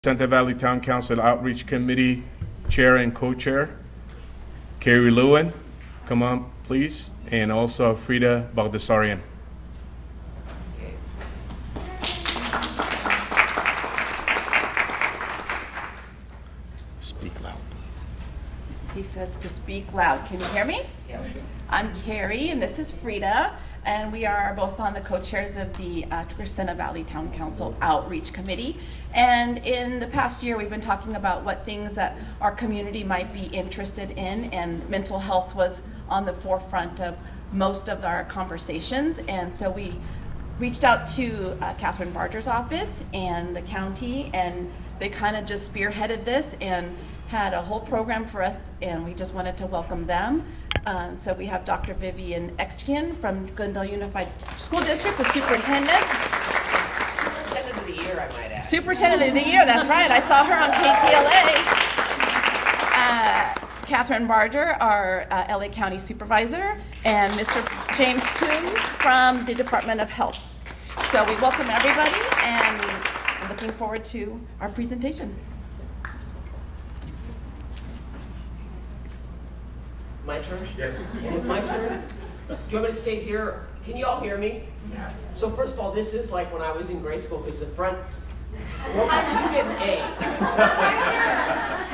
Santa Valley Town Council Outreach Committee Chair and Co-Chair, Carrie Lewin, come on please, and also Frida Baldessarian. Speak loud. He says to speak loud. Can you hear me? Yeah. I'm Carrie, and this is Frida, and we are both on the co-chairs of the Santa Valley Town Council Outreach Committee. And in the past year, we've been talking about what things that our community might be interested in, and mental health was on the forefront of most of our conversations. And so we reached out to Catherine Barger's office and the county, and they kind of just spearheaded this and had a whole program for us, and we just wanted to welcome them. So we have Dr. Vivian Etchkin from Glendale Unified School District, the superintendent. Superintendent of the year, I might add. Superintendent of the year, that's right. I saw her on KTLA. Catherine Barger, our LA County Supervisor, and Mr. James Coombs from the Department of Health. So we welcome everybody, and we're looking forward to our presentation. My turn? Yes. My turn? Do you want me to stay here? Can you all hear me? Yes. So first of all, this is like when I was in grade school, because the front, well, you get an A.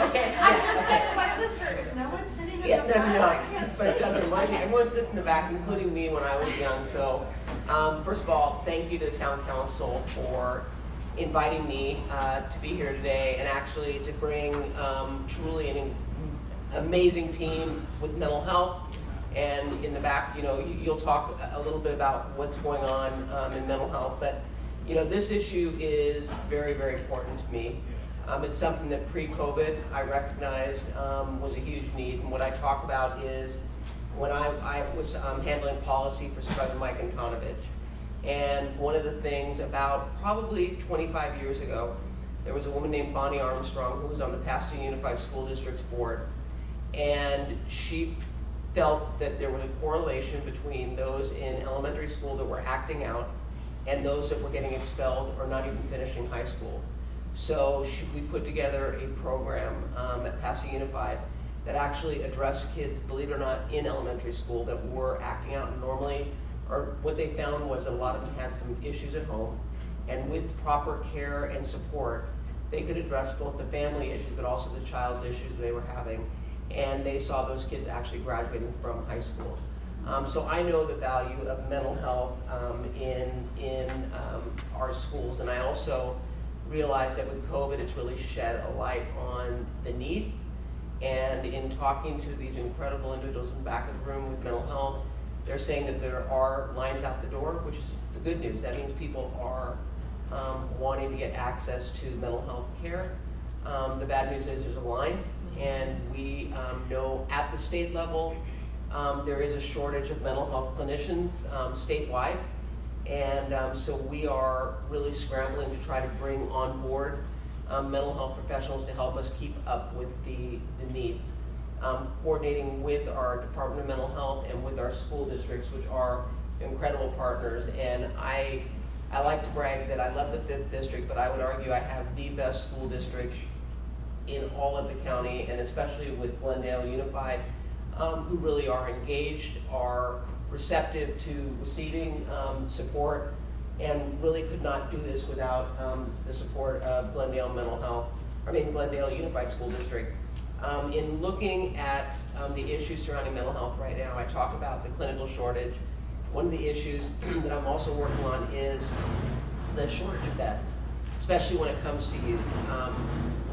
Okay. I just said to my sister, is no one sitting in the front? No. I can't But it doesn't see. remind me. Everyone sits in the back, including me when I was young. So first of all, thank you to the Town Council for inviting me to be here today, and actually to bring truly an amazing team with mental health. And in the back, you know, you'll talk a little bit about what's going on in mental health, but you know, this issue is very, very important to me. It's something that pre-COVID I recognized was a huge need, and what I talk about is when I was handling policy for Supervisor Mike Antonovich, and one of the things about probably 25 years ago, there was a woman named Bonnie Armstrong who was on the Pasadena Unified School District's board, and she felt that there was a correlation between those in elementary school that were acting out and those that were getting expelled or not even finishing high school. So we put together a program at Pasadena Unified that actually addressed kids, believe it or not, in elementary school that were acting out normally, or what they found was a lot of them had some issues at home, and with proper care and support, they could address both the family issues but also the child's issues they were having. And they saw those kids actually graduating from high school. So I know the value of mental health in our schools, and I also realize that with COVID, it's really shed a light on the need. And in talking to these incredible individuals in the back of the room with mental health, they're saying that there are lines out the door, which is the good news. That means people are wanting to get access to mental health care. The bad news is there's a line. And we know at the state level there is a shortage of mental health clinicians statewide, and so we are really scrambling to try to bring on board mental health professionals to help us keep up with the needs. Coordinating with our Department of Mental Health and with our school districts, which are incredible partners. And I like to brag that I love the 5th district, but I would argue I have the best school district in all of the county, and especially with Glendale Unified, who really are engaged, are receptive to receiving support, and really could not do this without the support of Glendale Glendale Unified School District. In looking at the issues surrounding mental health right now, I talk about the clinical shortage. One of the issues that I'm also working on is the shortage of beds, especially when it comes to youth.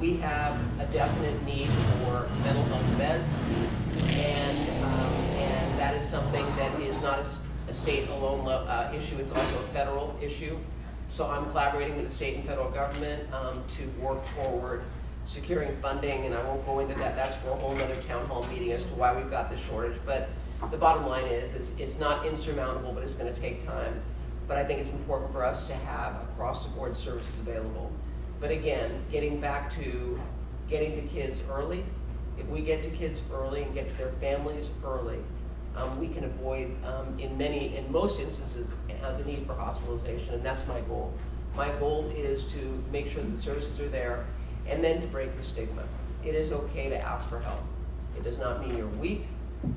We have a definite need for mental health beds, and that is something that is not a state alone issue, it's also a federal issue. So I'm collaborating with the state and federal government to work forward securing funding, and I won't go into that. That's for a whole other town hall meeting as to why we've got this shortage. But the bottom line is it's not insurmountable, but it's going to take time. But I think it's important for us to have across-the-board services available. But again, getting back to getting to kids early, if we get to kids early and get to their families early, we can avoid, in most instances, the need for hospitalization, and that's my goal. My goal is to make sure that the services are there and then to break the stigma. It is okay to ask for help. It does not mean you're weak.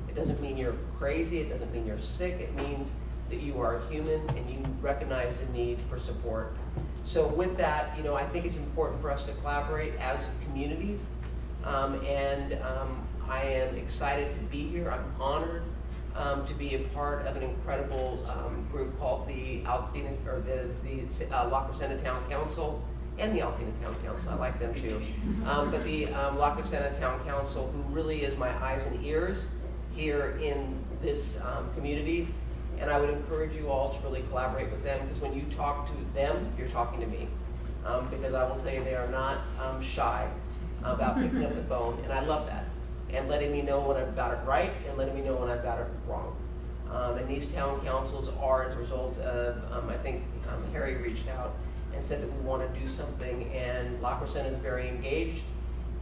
It doesn't mean you're crazy. It doesn't mean you're sick. It means that you are human and you recognize the need for support. So with that, I think it's important for us to collaborate as communities. I am excited to be here. I'm honored to be a part of an incredible group called the La Crescenta Town Council and the Altina Town Council. I like them too. But the La Crescenta Town Council, who really is my eyes and ears here in this community. And I would encourage you all to really collaborate with them, because when you talk to them, you're talking to me. Because I will tell you, they are not shy about picking up the phone, and I love that. And letting me know when I've got it right, and letting me know when I've got it wrong. And these town councils are as a result of, I think Harry reached out and said that we want to do something, and La Crescenta is very engaged.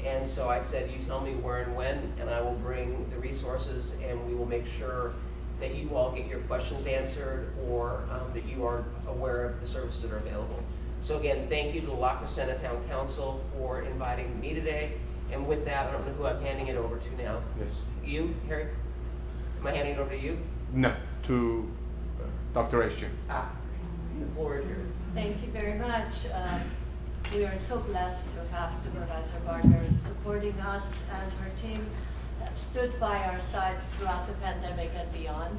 And so I said, you tell me where and when, and I will bring the resources, and we will make sure that you all get your questions answered, or that you are aware of the services that are available. So again, thank you to the La Crescenta Town Council for inviting me today. And with that, I don't know who I'm handing it over to now. Yes. You, Harry? Am I handing it over to you? No, to Dr. Ashton. Ah, the floor is yours. Thank you very much. We are so blessed to have Supervisor Gardner supporting us, and her team have stood by our sides throughout the pandemic and beyond.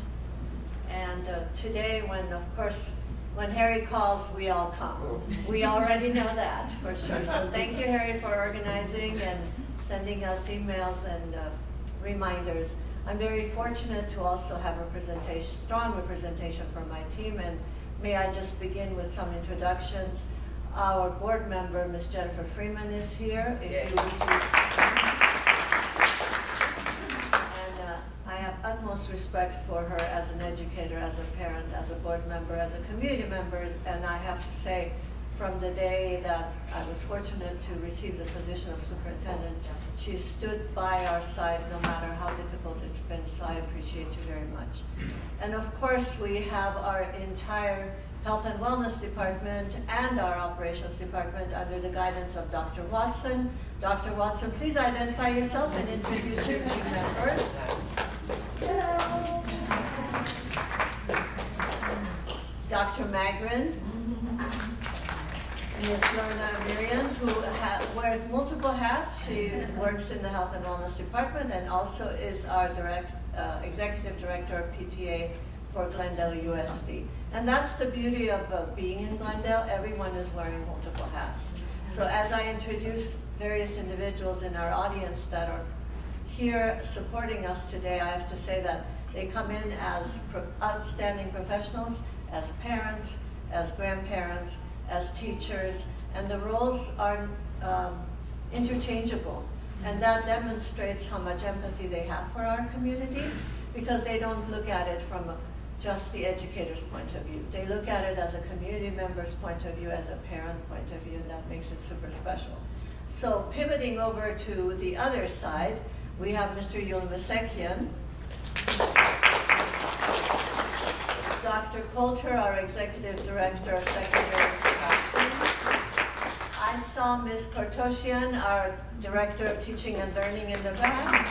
And today, when Harry calls, we all come. We already know that for sure. So thank you, Harry, for organizing and sending us emails and reminders. I'm very fortunate to also have strong representation from my team, and may I just begin with some introductions. Our board member, Ms. Jennifer Freeman, is here. If you would please. And I have utmost respect for her as an educator, as a parent, as a board member, as a community member, and I have to say, from the day that I was fortunate to receive the position of superintendent, she stood by our side no matter how difficult it's been, so I appreciate you very much. And of course, we have our entire Health and Wellness Department and our Operations Department under the guidance of Dr. Watson. Dr. Watson, please identify yourself and introduce your team members. Hello. Dr. Magrin. Ms. Lorna Miriams, who wears multiple hats. She works in the Health and Wellness Department and also is our Executive Director of PTA for Glendale USD. And that's the beauty of being in Glendale. Everyone is wearing multiple hats. So as I introduce various individuals in our audience that are here supporting us today, I have to say that they come in as outstanding professionals, as parents, as grandparents, as teachers, and the roles are interchangeable. And that demonstrates how much empathy they have for our community, because they don't look at it from just the educator's point of view. They look at it as a community member's point of view, as a parent point of view, and that makes it super special. So pivoting over to the other side, we have Mr. Yulmasekian, Dr. Coulter, our Executive Director of Secondary Instruction. I saw Ms. Kortoshian, our Director of Teaching and Learning in the back.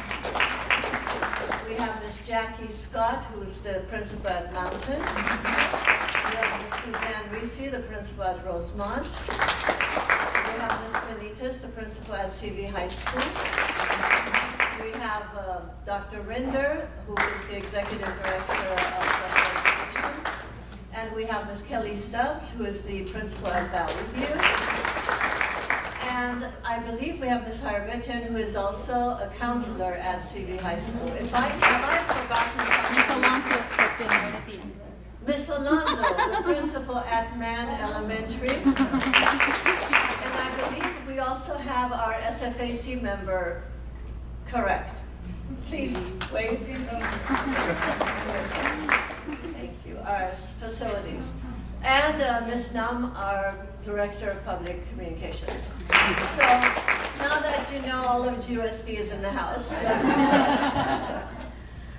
We have Ms. Jackie Scott, who's the principal at Mountain. We have Ms. Suzanne Risi, the principal at Rosemont. We have Ms. Benitez, the principal at CV High School. We have Dr. Rinder, who is the Executive Director of Special Education. And we have Ms. Kelly Stubbs, who is the principal at Valley View. And I believe we have Ms. Harvetian, who is also a counselor at CV High School. Have I forgotten Ms. Alonso stepped in right at the end. Ms. Alonso, the principal at Mann Elementary. And I believe we also have our SFAC member, correct. Please wave. Thank you. Our facilities. And Ms. Nam, our Director of Public Communications. So now that you know, all of GUSD is in the house.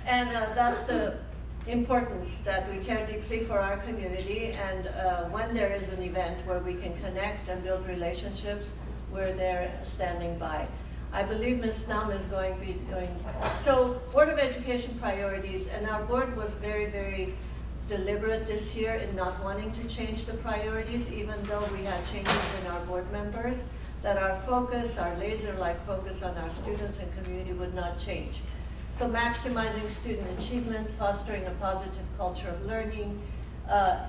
And that's the importance that we care deeply for our community. And when there is an event where we can connect and build relationships, we're there standing by. I believe Ms. Nam is going to be doing, so Board of Education priorities, and our board was very, very deliberate this year in not wanting to change the priorities, even though we had changes in our board members, that our focus, our laser-like focus on our students and community would not change. So maximizing student achievement, fostering a positive culture of learning,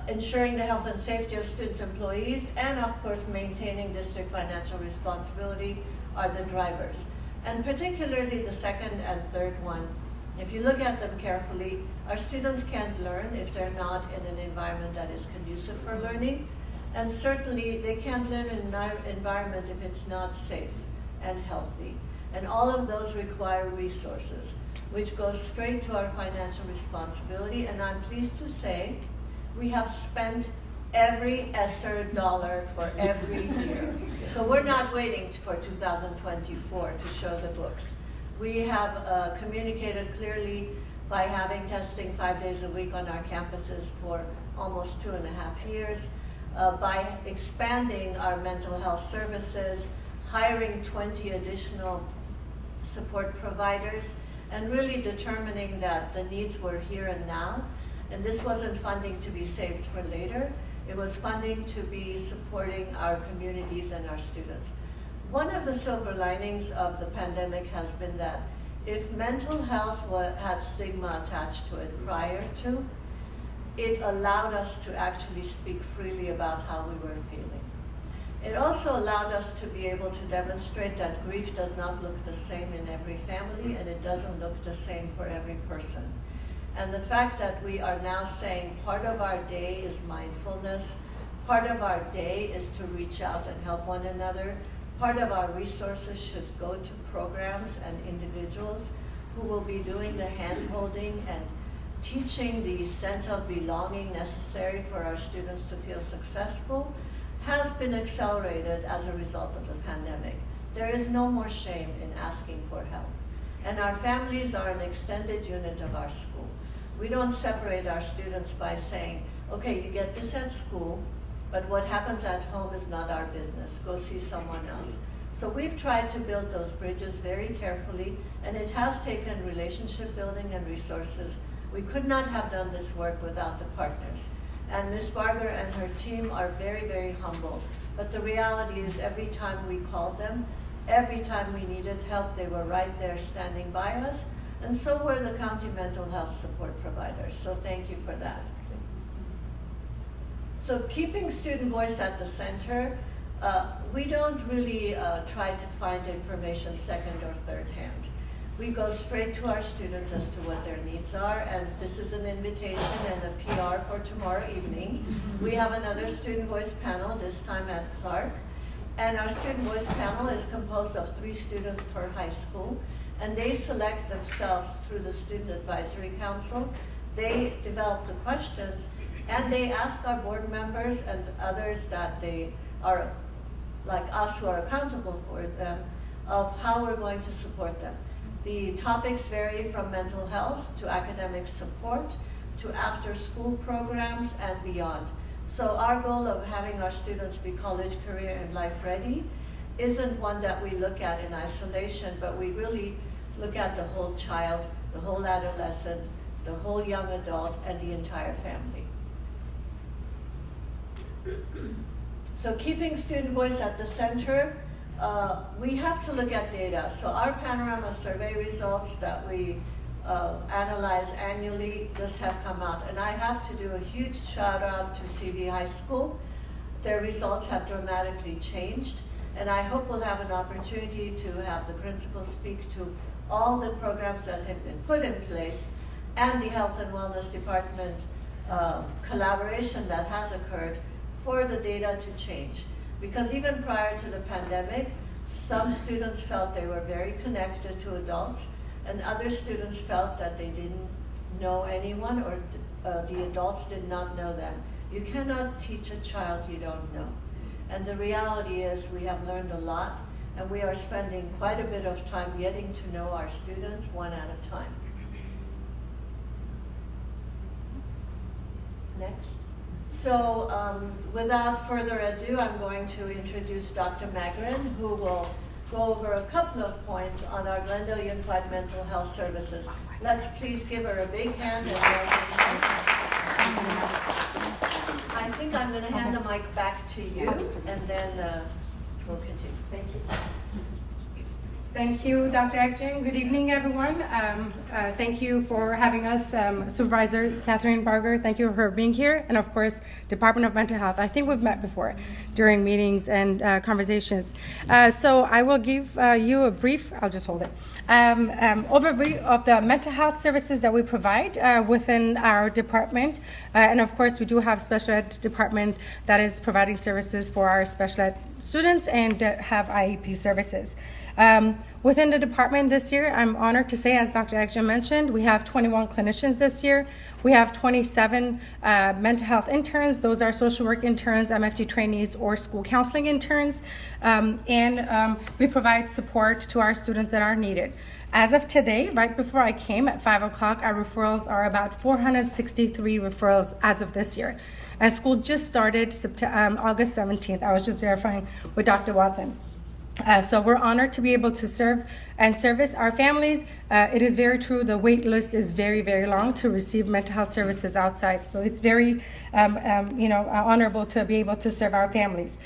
ensuring the health and safety of students, employees, and of course maintaining district financial responsibility are the drivers. And particularly the second and third one, if you look at them carefully, our students can't learn if they're not in an environment that is conducive for learning. And certainly they can't learn in an environment if it's not safe and healthy. And all of those require resources, which goes straight to our financial responsibility. And I'm pleased to say we have spent every ESSER dollar for every year. So we're not waiting for 2024 to show the books. We have communicated clearly by having testing 5 days a week on our campuses for almost 2.5 years, by expanding our mental health services, hiring 20 additional support providers, and really determining that the needs were here and now. And this wasn't funding to be saved for later. It was funding to be supporting our communities and our students. One of the silver linings of the pandemic has been that if mental health had stigma attached to it prior to, it allowed us to actually speak freely about how we were feeling. It also allowed us to be able to demonstrate that grief does not look the same in every family, and it doesn't look the same for every person. And the fact that we are now saying part of our day is mindfulness, part of our day is to reach out and help one another, part of our resources should go to programs and individuals who will be doing the hand-holding and teaching the sense of belonging necessary for our students to feel successful, has been accelerated as a result of the pandemic. There is no more shame in asking for help. And our families are an extended unit of our school. We don't separate our students by saying, okay, you get this at school, but what happens at home is not our business. Go see someone else. So we've tried to build those bridges very carefully, and it has taken relationship building and resources. We could not have done this work without the partners. And Ms. Barger and her team are very, very humble. But the reality is every time we called them, every time we needed help, they were right there standing by us. And so were the county mental health support providers. So thank you for that. So keeping student voice at the center, we don't really try to find information second or third hand. We go straight to our students as to what their needs are, and this is an invitation and a PR for tomorrow evening. We have another student voice panel, this time at Clark, and our student voice panel is composed of 3 students per high school, and they select themselves through the Student Advisory Council. They develop the questions, and they ask our board members and others that they are, like us, who are accountable for them, of how we're going to support them. The topics vary from mental health to academic support to after-school programs and beyond. So our goal of having our students be college, career, and life ready isn't one that we look at in isolation, but we really look at the whole child, the whole adolescent, the whole young adult, and the entire family. So keeping student voice at the center, we have to look at data. So our panorama survey results that we analyze annually just have come out. And I have to do a huge shout out to CV High School. Their results have dramatically changed. And I hope we'll have an opportunity to have the principals speak to all the programs that have been put in place and the Health and Wellness Department collaboration that has occurred for the data to change. Because even prior to the pandemic, some students felt they were very connected to adults, and other students felt that they didn't know anyone, or the adults did not know them. You cannot teach a child you don't know. And the reality is we have learned a lot, and we are spending quite a bit of time getting to know our students one at a time. Next. So without further ado, I'm going to introduce Dr. Magrin, who will go over a couple of points on our Glendale Unified Mental Health Services. Let's please give her a big hand and welcome her. I think I'm going to hand the mic back to you, and then we'll continue. Thank you. Thank you, Dr. Akjin. Good evening, everyone. Thank you for having us. Supervisor Catherine Barger, thank you for being here. And of course, Department of Mental Health. I think we've met before during meetings and conversations. So I will give you a brief, I'll just hold it, overview of the mental health services that we provide within our department. And of course, we do have special ed department that is providing services for our special ed students and have IEP services. Within the department this year, I'm honored to say, as Dr. Akjin mentioned, we have 21 clinicians this year. We have 27 mental health interns. Those are social work interns, MFT trainees, or school counseling interns. And we provide support to our students that are needed. As of today, right before I came at 5 o'clock, our referrals are about 463 referrals as of this year. And school just started August 17th. I was just verifying with Dr. Watson. So we're honored to be able to serve and service our families. It is very true, the wait list is very, very long to receive mental health services outside. So it's very, honorable to be able to serve our families.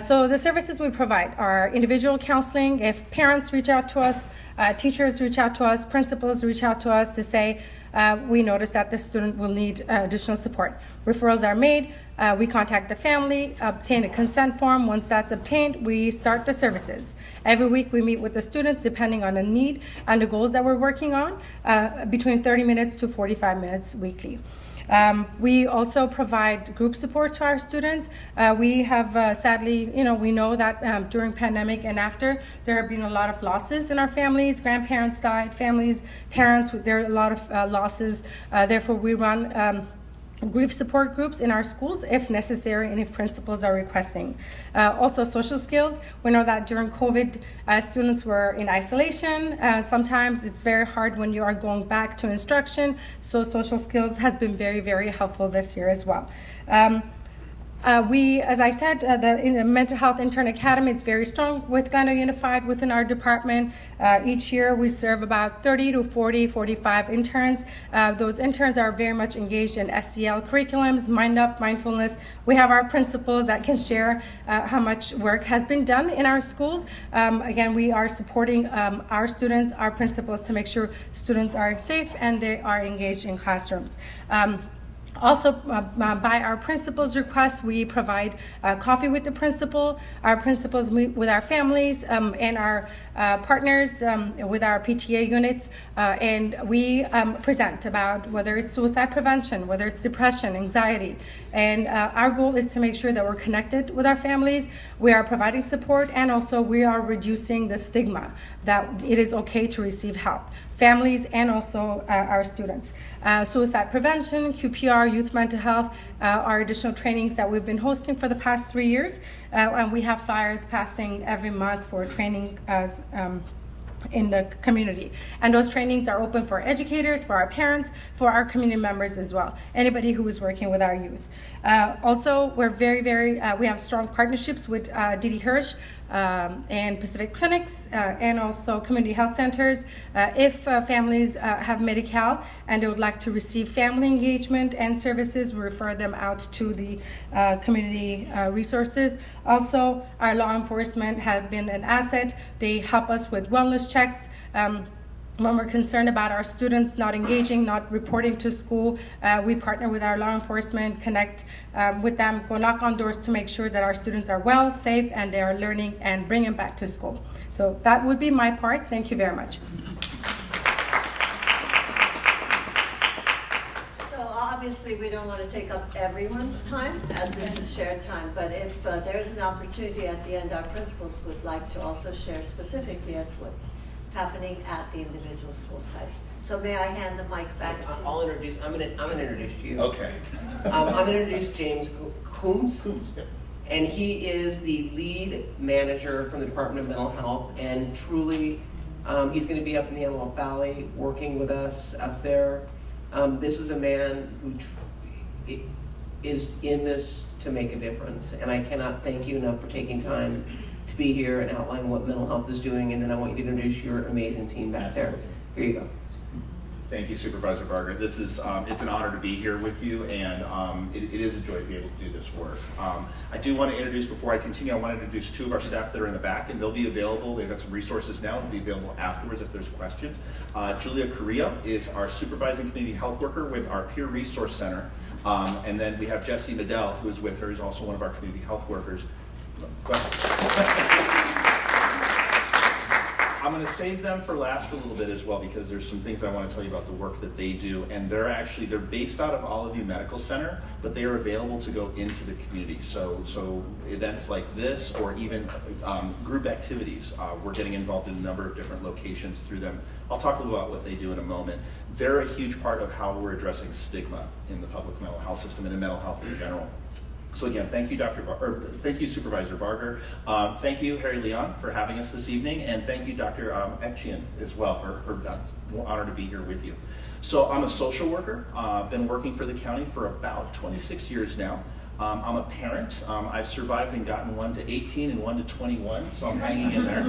So the services we provide are individual counseling. If parents reach out to us, teachers reach out to us, principals reach out to us to say, we notice that the student will need additional support. Referrals are made. We contact the family, obtain a consent form. Once that's obtained, we start the services. Every week we meet with the students depending on the need and the goals that we're working on, between 30 minutes to 45 minutes weekly. We also provide group support to our students. We have sadly, we know that during pandemic and after, there have been a lot of losses in our families. Grandparents died, families, parents, there are a lot of losses. Therefore, we run grief support groups in our schools if necessary and if principals are requesting. Also social skills. We know that during COVID, students were in isolation. Sometimes it's very hard when you are going back to instruction. So social skills has been very, very helpful this year as well. We, as I said, in the Mental Health Intern Academy, it's very strong with Glendale Unified within our department. Each year we serve about 30 to 40, 45 interns. Those interns are very much engaged in SEL curriculums, Mind Up, mindfulness. We have our principals that can share how much work has been done in our schools. Again, we are supporting our students, our principals, to make sure students are safe and they are engaged in classrooms. Also, by our principal's request, we provide coffee with the principal. Our principals meet with our families and our partners with our PTA units, and we present about whether it's suicide prevention, whether it's depression, anxiety. And our goal is to make sure that we're connected with our families, we are providing support, and also we are reducing the stigma that it is okay to receive help. Families and also our students. Suicide prevention, QPR, youth mental health are additional trainings that we've been hosting for the past 3 years. And we have flyers passing every month for training in the community. And those trainings are open for educators, for our parents, for our community members as well, anybody who is working with our youth. Also, we're we have strong partnerships with Didi Hirsch and Pacific Clinics and also community health centers. If families have Medi-Cal and they would like to receive family engagement and services, we refer them out to the community resources. Also, our law enforcement have been an asset. They help us with wellness checks. When we're concerned about our students not engaging, not reporting to school, we partner with our law enforcement, connect with them, go knock on doors to make sure that our students are well, safe, and they are learning and bring them back to school. So that would be my part. Thank you very much. So obviously we don't want to take up everyone's time as this is shared time, but if there's an opportunity at the end, our principals would like to also share specifically as what's happening at the individual school sites. So may I hand the mic back to you? I'll introduce, I'm gonna introduce you. Okay. I'm gonna introduce James Coombs, and he is the lead manager from the Department of Mental Health, and truly, he's gonna be up in the Antelope Valley working with us up there. This is a man who is in this to make a difference. And I cannot thank you enough for taking time to be here and outline what mental health is doing. And then I want you to introduce your amazing team back there. Here you go. Thank you, Supervisor Barger. This is, it's an honor to be here with you, and it is a joy to be able to do this work. I do want to introduce, before I continue, I want to introduce two of our staff that are in the back, and they'll be available. They've got some resources now, and will be available afterwards if there's questions. Julia Carrillo is our supervising community health worker with our Peer Resource Center. And then we have Jesse Medell, who is with her, who's also one of our community health workers. I'm going to save them for last a little bit as well, because there's some things I want to tell you about the work that they do. And they're based out of Olive View Medical Center, but they are available to go into the community. So events like this, or even group activities, we're getting involved in a number of different locations through them. I'll talk a little about what they do in a moment. They're a huge part of how we're addressing stigma in the public mental health system and in mental health in general. So again, thank you, thank you, Supervisor Barger. Thank you, Harry Leon, for having us this evening, and thank you, Dr. Ekchian, as well, for that's an honor to be here with you. So I'm a social worker. Been working for the county for about 26 years now. I'm a parent. I've survived and gotten one to 18 and one to 21, so I'm hanging in there.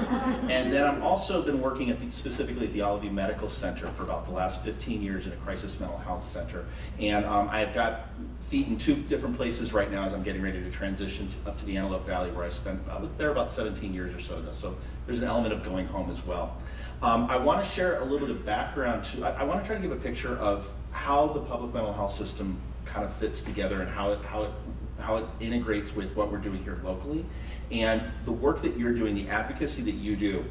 And then I've also been working specifically at the Olive View Medical Center for about the last 15 years in a crisis mental health center. And I've got feet in two different places right now as I'm getting ready to transition up to the Antelope Valley, where I spent there about 17 years or so now. So there's an element of going home as well. I want to share a little bit of background too. I want to try to give a picture of how the public mental health system kind of fits together and how it integrates with what we're doing here locally. And the work that you're doing, the advocacy that you do,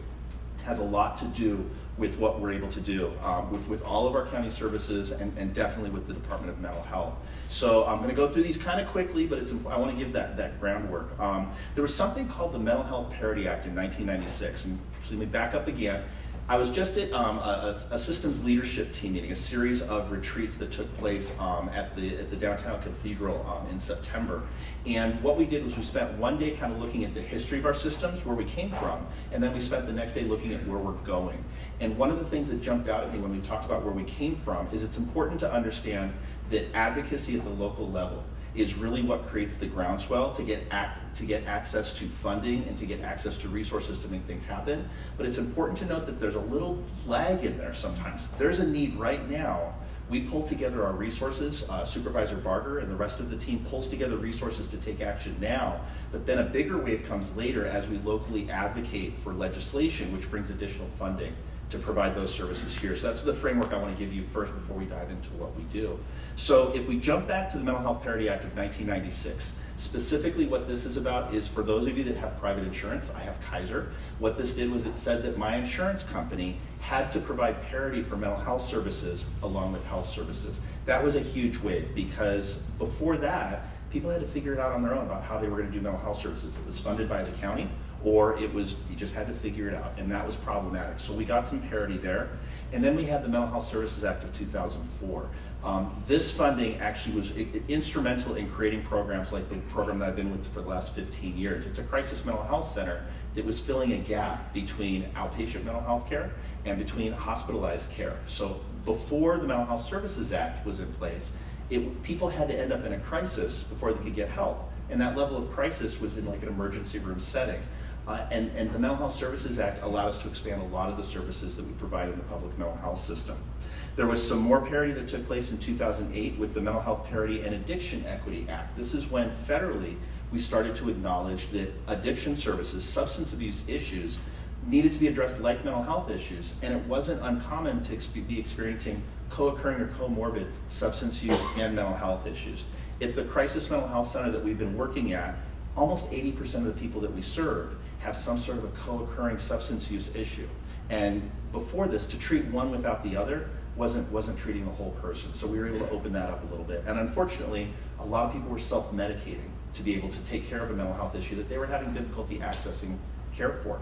has a lot to do with what we're able to do with all of our county services, and definitely with the Department of Mental Health. So I'm going to go through these kind of quickly, but I want to give that groundwork. There was something called the Mental Health Parity Act in 1996, and so let me back up again. I was just at a systems leadership team meeting, a series of retreats that took place at the downtown cathedral in September. And what we did was we spent one day kind of looking at the history of our systems, where we came from, and then we spent the next day looking at where we're going. And one of the things that jumped out at me when we talked about where we came from is it's important to understand that advocacy at the local level is really what creates the groundswell to get access to funding and to get access to resources to make things happen. But it's important to note that there's a little lag in there sometimes. There's a need right now. We pull together our resources, Supervisor Barger and the rest of the team pulls together resources to take action now, but then a bigger wave comes later as we locally advocate for legislation, which brings additional funding to provide those services here. So that's the framework I want to give you first before we dive into what we do. So if we jump back to the Mental Health Parity Act of 1996, specifically what this is about is for those of you that have private insurance, I have Kaiser. What this did was it said that my insurance company had to provide parity for mental health services along with health services. That was a huge wave, because before that, people had to figure it out on their own about how they were going to do mental health services. It was funded by the county, or it was, you just had to figure it out, and that was problematic. So we got some parity there. And then we had the Mental Health Services Act of 2004. This funding actually was instrumental in creating programs like the program that I've been with for the last 15 years. It's a crisis mental health center that was filling a gap between outpatient mental health care and between hospitalized care. So before the Mental Health Services Act was in place, people had to end up in a crisis before they could get help. And that level of crisis was in like an emergency room setting. And the Mental Health Services Act allowed us to expand a lot of the services that we provide in the public mental health system. There was some more parity that took place in 2008 with the Mental Health Parity and Addiction Equity Act. This is when federally we started to acknowledge that addiction services, substance abuse issues, needed to be addressed like mental health issues, and it wasn't uncommon to be experiencing co-occurring or comorbid substance use and mental health issues. At the Crisis Mental Health Center that we've been working at, almost 80% of the people that we serve have some sort of a co-occurring substance use issue. And before this, to treat one without the other wasn't treating the whole person. So we were able to open that up a little bit. And unfortunately, a lot of people were self-medicating to be able to take care of a mental health issue that they were having difficulty accessing care for.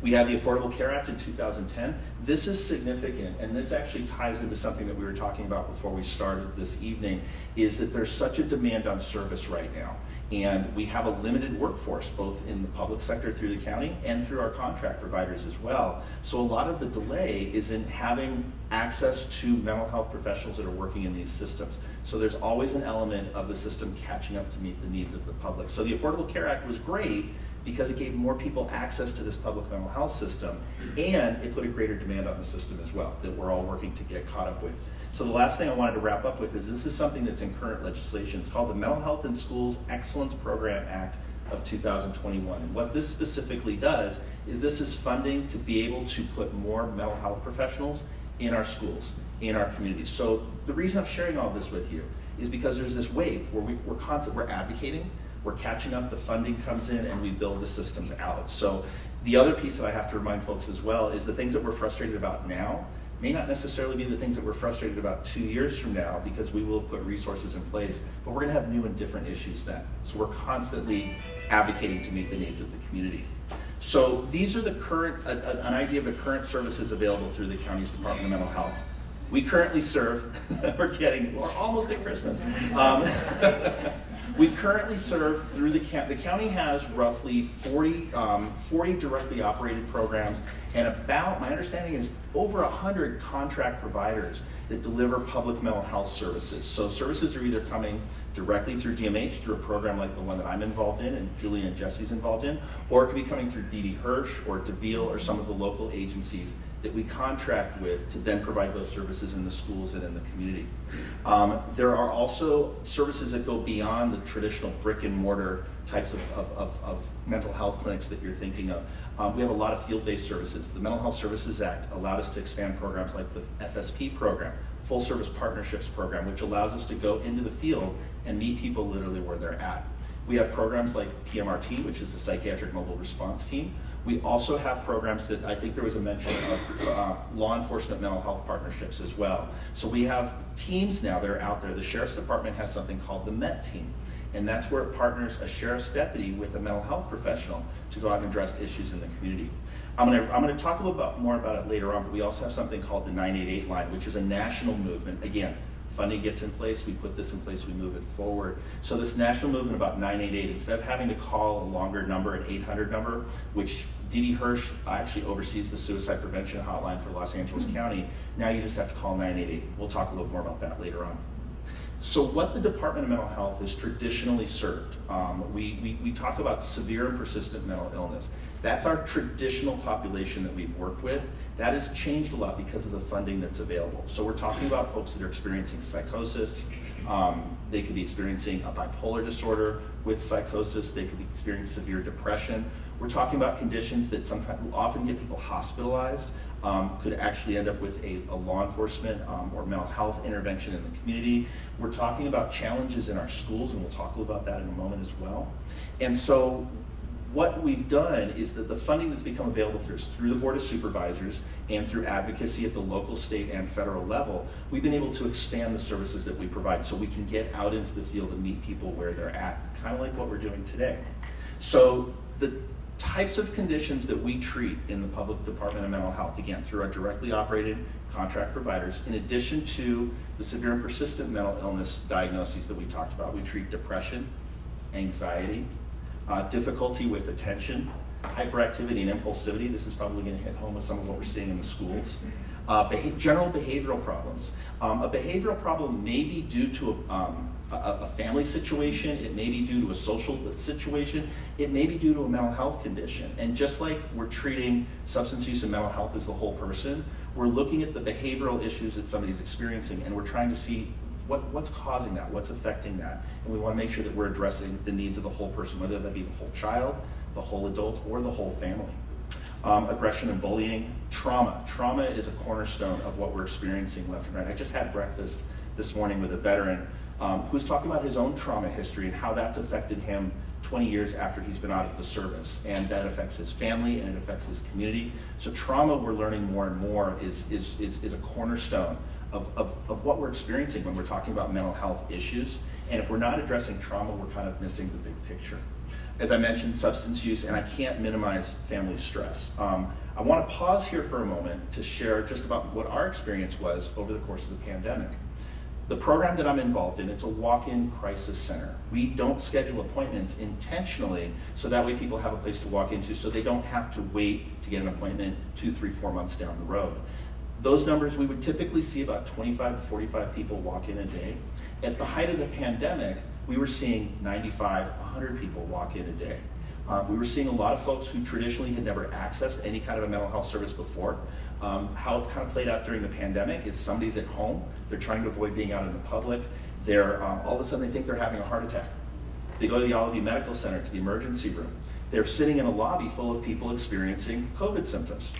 We had the Affordable Care Act in 2010. This is significant, and this actually ties into something that we were talking about before we started this evening, is that there's such a demand on service right now. And we have a limited workforce, both in the public sector through the county and through our contract providers as well. So a lot of the delay is in having access to mental health professionals that are working in these systems. So there's always an element of the system catching up to meet the needs of the public. So the Affordable Care Act was great because it gave more people access to this public mental health system, and it put a greater demand on the system as well that we're all working to get caught up with. So the last thing I wanted to wrap up with is this is something that's in current legislation. It's called the Mental Health in Schools Excellence Program Act of 2021. And what this specifically does is this is funding to be able to put more mental health professionals in our schools, in our communities. So the reason I'm sharing all this with you is because there's this wave where we're advocating, we're catching up, the funding comes in, and we build the systems out. So the other piece that I have to remind folks as well is the things that we're frustrated about now may not necessarily be the things that we're frustrated about 2 years from now, because we will have put resources in place, but we're going to have new and different issues then. So we're constantly advocating to meet the needs of the community. So these are the current, an idea of the current services available through the county's Department of Mental Health. We currently serve, we're almost at Christmas. We currently serve through the county has roughly 40 directly operated programs, and about, my understanding is, over 100 contract providers that deliver public mental health services. So services are either coming directly through DMH through a program like the one that I'm involved in and Julia and Jesse's involved in, or it could be coming through D.D. Hirsch or DeVille or some of the local agencies that we contract with to then provide those services in the schools and in the community. There are also services that go beyond the traditional brick and mortar types of mental health clinics that you're thinking of. We have a lot of field-based services. The Mental Health Services Act allowed us to expand programs like the FSP program, Full Service Partnerships program, which allows us to go into the field and meet people literally where they're at. We have programs like PMRT, which is the Psychiatric Mobile Response Team. We also have programs that I think there was a mention of law enforcement mental health partnerships as well. So we have teams now that are out there. The Sheriff's Department has something called the MET team, and that's where it partners a sheriff's deputy with a mental health professional to go out and address issues in the community. I'm going to talk a little bit more about it later on, but we also have something called the 988 line, which is a national movement. Again, funding gets in place, we put this in place, we move it forward. So this national movement about 988, instead of having to call a longer number, an 800 number, which D.D. Hirsch actually oversees the suicide prevention hotline for Los Angeles County, now you just have to call 988. We'll talk a little more about that later on. So what the Department of Mental Health has traditionally served, we talk about severe and persistent mental illness. That's our traditional population that we've worked with. That has changed a lot because of the funding that's available. So we're talking about folks that are experiencing psychosis. They could be experiencing a bipolar disorder with psychosis. They could be experiencing severe depression. We're talking about conditions that sometimes often get people hospitalized, could actually end up with a law enforcement or mental health intervention in the community. We're talking about challenges in our schools, and we'll talk a little about that in a moment as well. And so what we've done is that the funding that's become available through the Board of Supervisors and through advocacy at the local, state, and federal level, we've been able to expand the services that we provide so we can get out into the field and meet people where they're at, kind of like what we're doing today. So the types of conditions that we treat in the Public Department of Mental Health, again, through our directly operated contract providers, in addition to the severe and persistent mental illness diagnoses that we talked about, we treat depression, anxiety, difficulty with attention, hyperactivity and impulsivity. This is probably going to hit home with some of what we're seeing in the schools. General behavioral problems. A behavioral problem may be due to a family situation, it may be due to a social situation, it may be due to a mental health condition. And just like we're treating substance use and mental health as the whole person, we're looking at the behavioral issues that somebody's experiencing, and we're trying to see what's causing that, what's affecting that. And we want to make sure that we're addressing the needs of the whole person, whether that be the whole child, the whole adult, or the whole family. Aggression and bullying, trauma. Trauma is a cornerstone of what we're experiencing left and right. I just had breakfast this morning with a veteran who's talking about his own trauma history and how that's affected him 20 years after he's been out of the service. And that affects his family and it affects his community. So trauma, we're learning more and more, is a cornerstone of what we're experiencing when we're talking about mental health issues. And if we're not addressing trauma, we're kind of missing the big picture. As I mentioned, substance use, and I can't minimize family stress. I want to pause here for a moment to share just about what our experience was over the course of the pandemic. The program that I'm involved in, it's a walk-in crisis center. We don't schedule appointments intentionally so that way people have a place to walk into so they don't have to wait to get an appointment 2, 3, 4 months down the road. Those numbers, we would typically see about 25 to 45 people walk in a day. At the height of the pandemic, we were seeing 95, 100 people walk in a day. We were seeing a lot of folks who traditionally had never accessed any kind of a mental health service before. How it kind of played out during the pandemic is somebody's at home, they're trying to avoid being out in the public, they're all of a sudden they think they're having a heart attack. They go to the Olive Medical Center, to the emergency room. They're sitting in a lobby full of people experiencing COVID symptoms.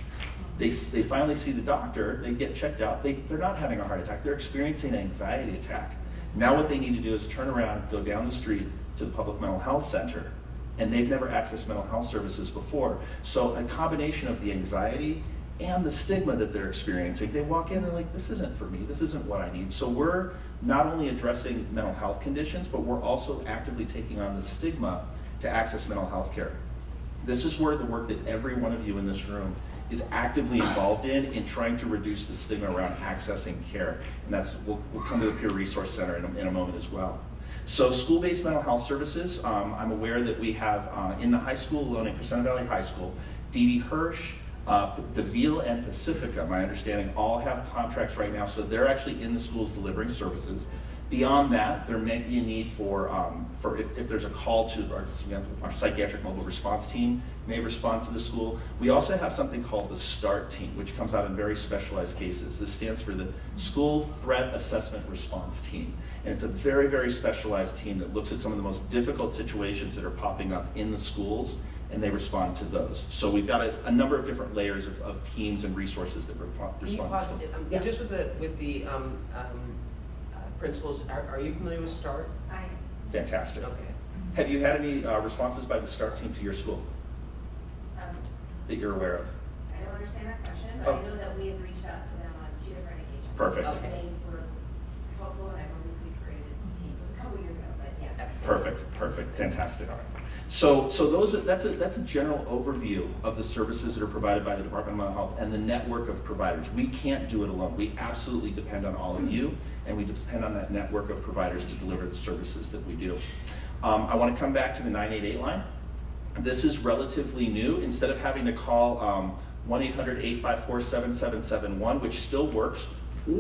They finally see the doctor, they get checked out, they're not having a heart attack, they're experiencing an anxiety attack. Now what they need to do is turn around, go down the street to the public mental health center, and they've never accessed mental health services before. So a combination of the anxiety and the stigma that they're experiencing, they walk in and they're like, this isn't for me, this isn't what I need. So we're not only addressing mental health conditions, but we're also actively taking on the stigma to access mental health care. This is where the work that every one of you in this room is actively involved in trying to reduce the stigma around accessing care. And that's, we'll come to the Peer Resource Center in a moment as well. So school-based mental health services, I'm aware that we have in the high school alone, in Crescenta Valley High School, Dee Hirsch, DeVille and Pacifica, my understanding, all have contracts right now, so they're actually in the schools delivering services. Beyond that, there may be a need for if there's a call to our psychiatric mobile response team may respond to the school. We also have something called the START team, which comes out in very specialized cases. This stands for the School Threat Assessment Response Team. And it's a very, very specialized team that looks at some of the most difficult situations that are popping up in the schools, and they respond to those. So we've got a number of different layers of teams and resources that respond to those. Just with the principals, are you familiar with START? I am. Fantastic. Okay. Have you had any responses by the START team to your school that you're aware of? I don't understand that question, but I know that we have reached out to them on 2 different occasions. Perfect. Okay. They were helpful, and I believe we created a team. It was a couple years ago, but yeah. Perfect, fantastic. So that's a general overview of the services that are provided by the Department of Mental Health and the network of providers. We can't do it alone. We absolutely depend on all of you, and we depend on that network of providers to deliver the services that we do. I want to come back to the 988 line. This is relatively new. Instead of having to call 1-800-854-7771, which still works,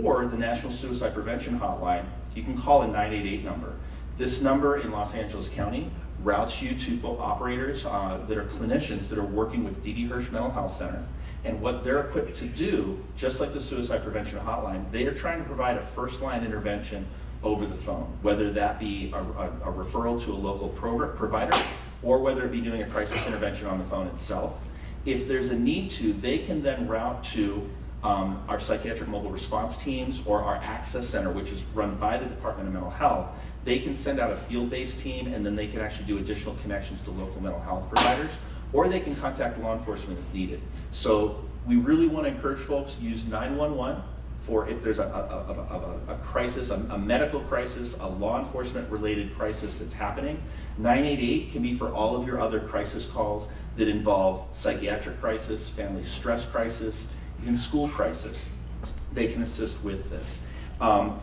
or the National Suicide Prevention Hotline, you can call a 988 number. This number in Los Angeles County routes you to operators that are clinicians that are working with Dee Hirsch Mental Health Center. And what they're equipped to do, just like the Suicide Prevention Hotline, they are trying to provide a first-line intervention over the phone, whether that be a referral to a local provider or whether it be doing a crisis intervention on the phone itself. If there's a need to, they can then route to our psychiatric mobile response teams or our access center, which is run by the Department of Mental Health. They can send out a field-based team, and then they can actually do additional connections to local mental health providers, or they can contact law enforcement if needed. So we really want to encourage folks to use 911 for if there's a crisis, a medical crisis, a law enforcement related crisis that's happening. 988 can be for all of your other crisis calls that involve psychiatric crisis, family stress crisis, even school crisis. They can assist with this.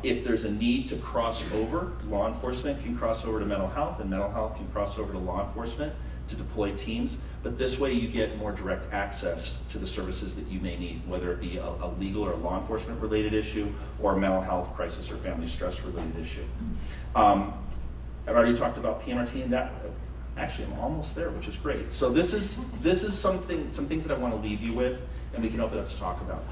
If there's a need to cross over, law enforcement can cross over to mental health, and mental health can cross over to law enforcement to deploy teams. But this way you get more direct access to the services that you may need, whether it be a legal or a law enforcement related issue or a mental health crisis or family stress related issue. I've already talked about PMRT, and that actually I'm almost there, which is great. So this is some things that I want to leave you with, and we can open up to talk about.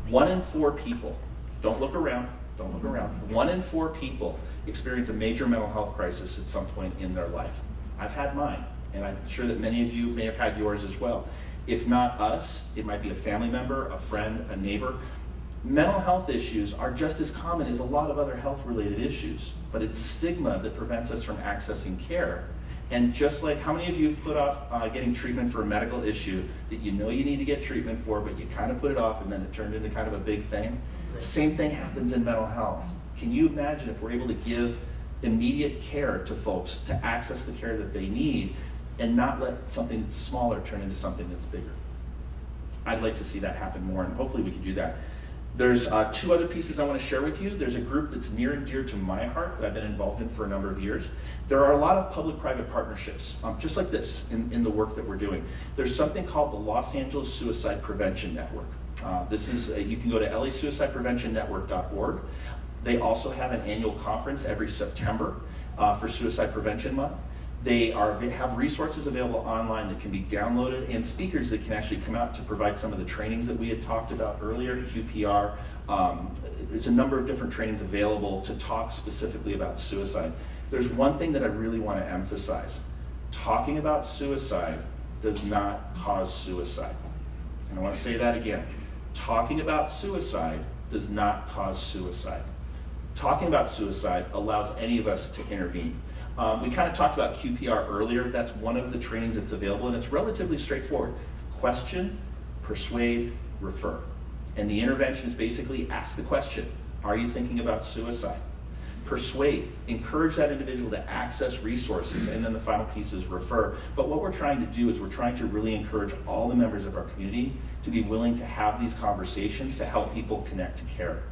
1 in 4 people, don't look around. 1 in 4 people experience a major mental health crisis at some point in their life. I've had mine, and I'm sure that many of you may have had yours as well. If not us, it might be a family member, a friend, a neighbor. Mental health issues are just as common as a lot of other health-related issues, but it's stigma that prevents us from accessing care. And just like how many of you have put off getting treatment for a medical issue that you know you need to get treatment for, but you kind of put it off and then it turned into kind of a big thing? Same thing happens in mental health. Can you imagine if we're able to give immediate care to folks to access the care that they need and not let something that's smaller turn into something that's bigger? I'd like to see that happen more, and hopefully we can do that. There's two other pieces I want to share with you. There's a group that's near and dear to my heart that I've been involved in for a number of years. There are a lot of public-private partnerships, just like this in the work that we're doing. There's something called the Los Angeles Suicide Prevention Network. You can go to lasuicidepreventionnetwork.org. They also have an annual conference every September for Suicide Prevention Month. They have resources available online that can be downloaded and speakers that can actually come out to provide some of the trainings that we had talked about earlier, QPR. There's a number of different trainings available to talk specifically about suicide. There's one thing that I really want to emphasize. Talking about suicide does not cause suicide. And I want to say that again. Talking about suicide does not cause suicide. Talking about suicide allows any of us to intervene. We kind of talked about QPR earlier. That's one of the trainings that's available, and it's relatively straightforward. Question, persuade, refer. And the intervention is basically ask the question, are you thinking about suicide? Persuade, encourage that individual to access resources, and then the final piece is refer. But what we're trying to do is we're trying to really encourage all the members of our community to be willing to have these conversations to help people connect to care.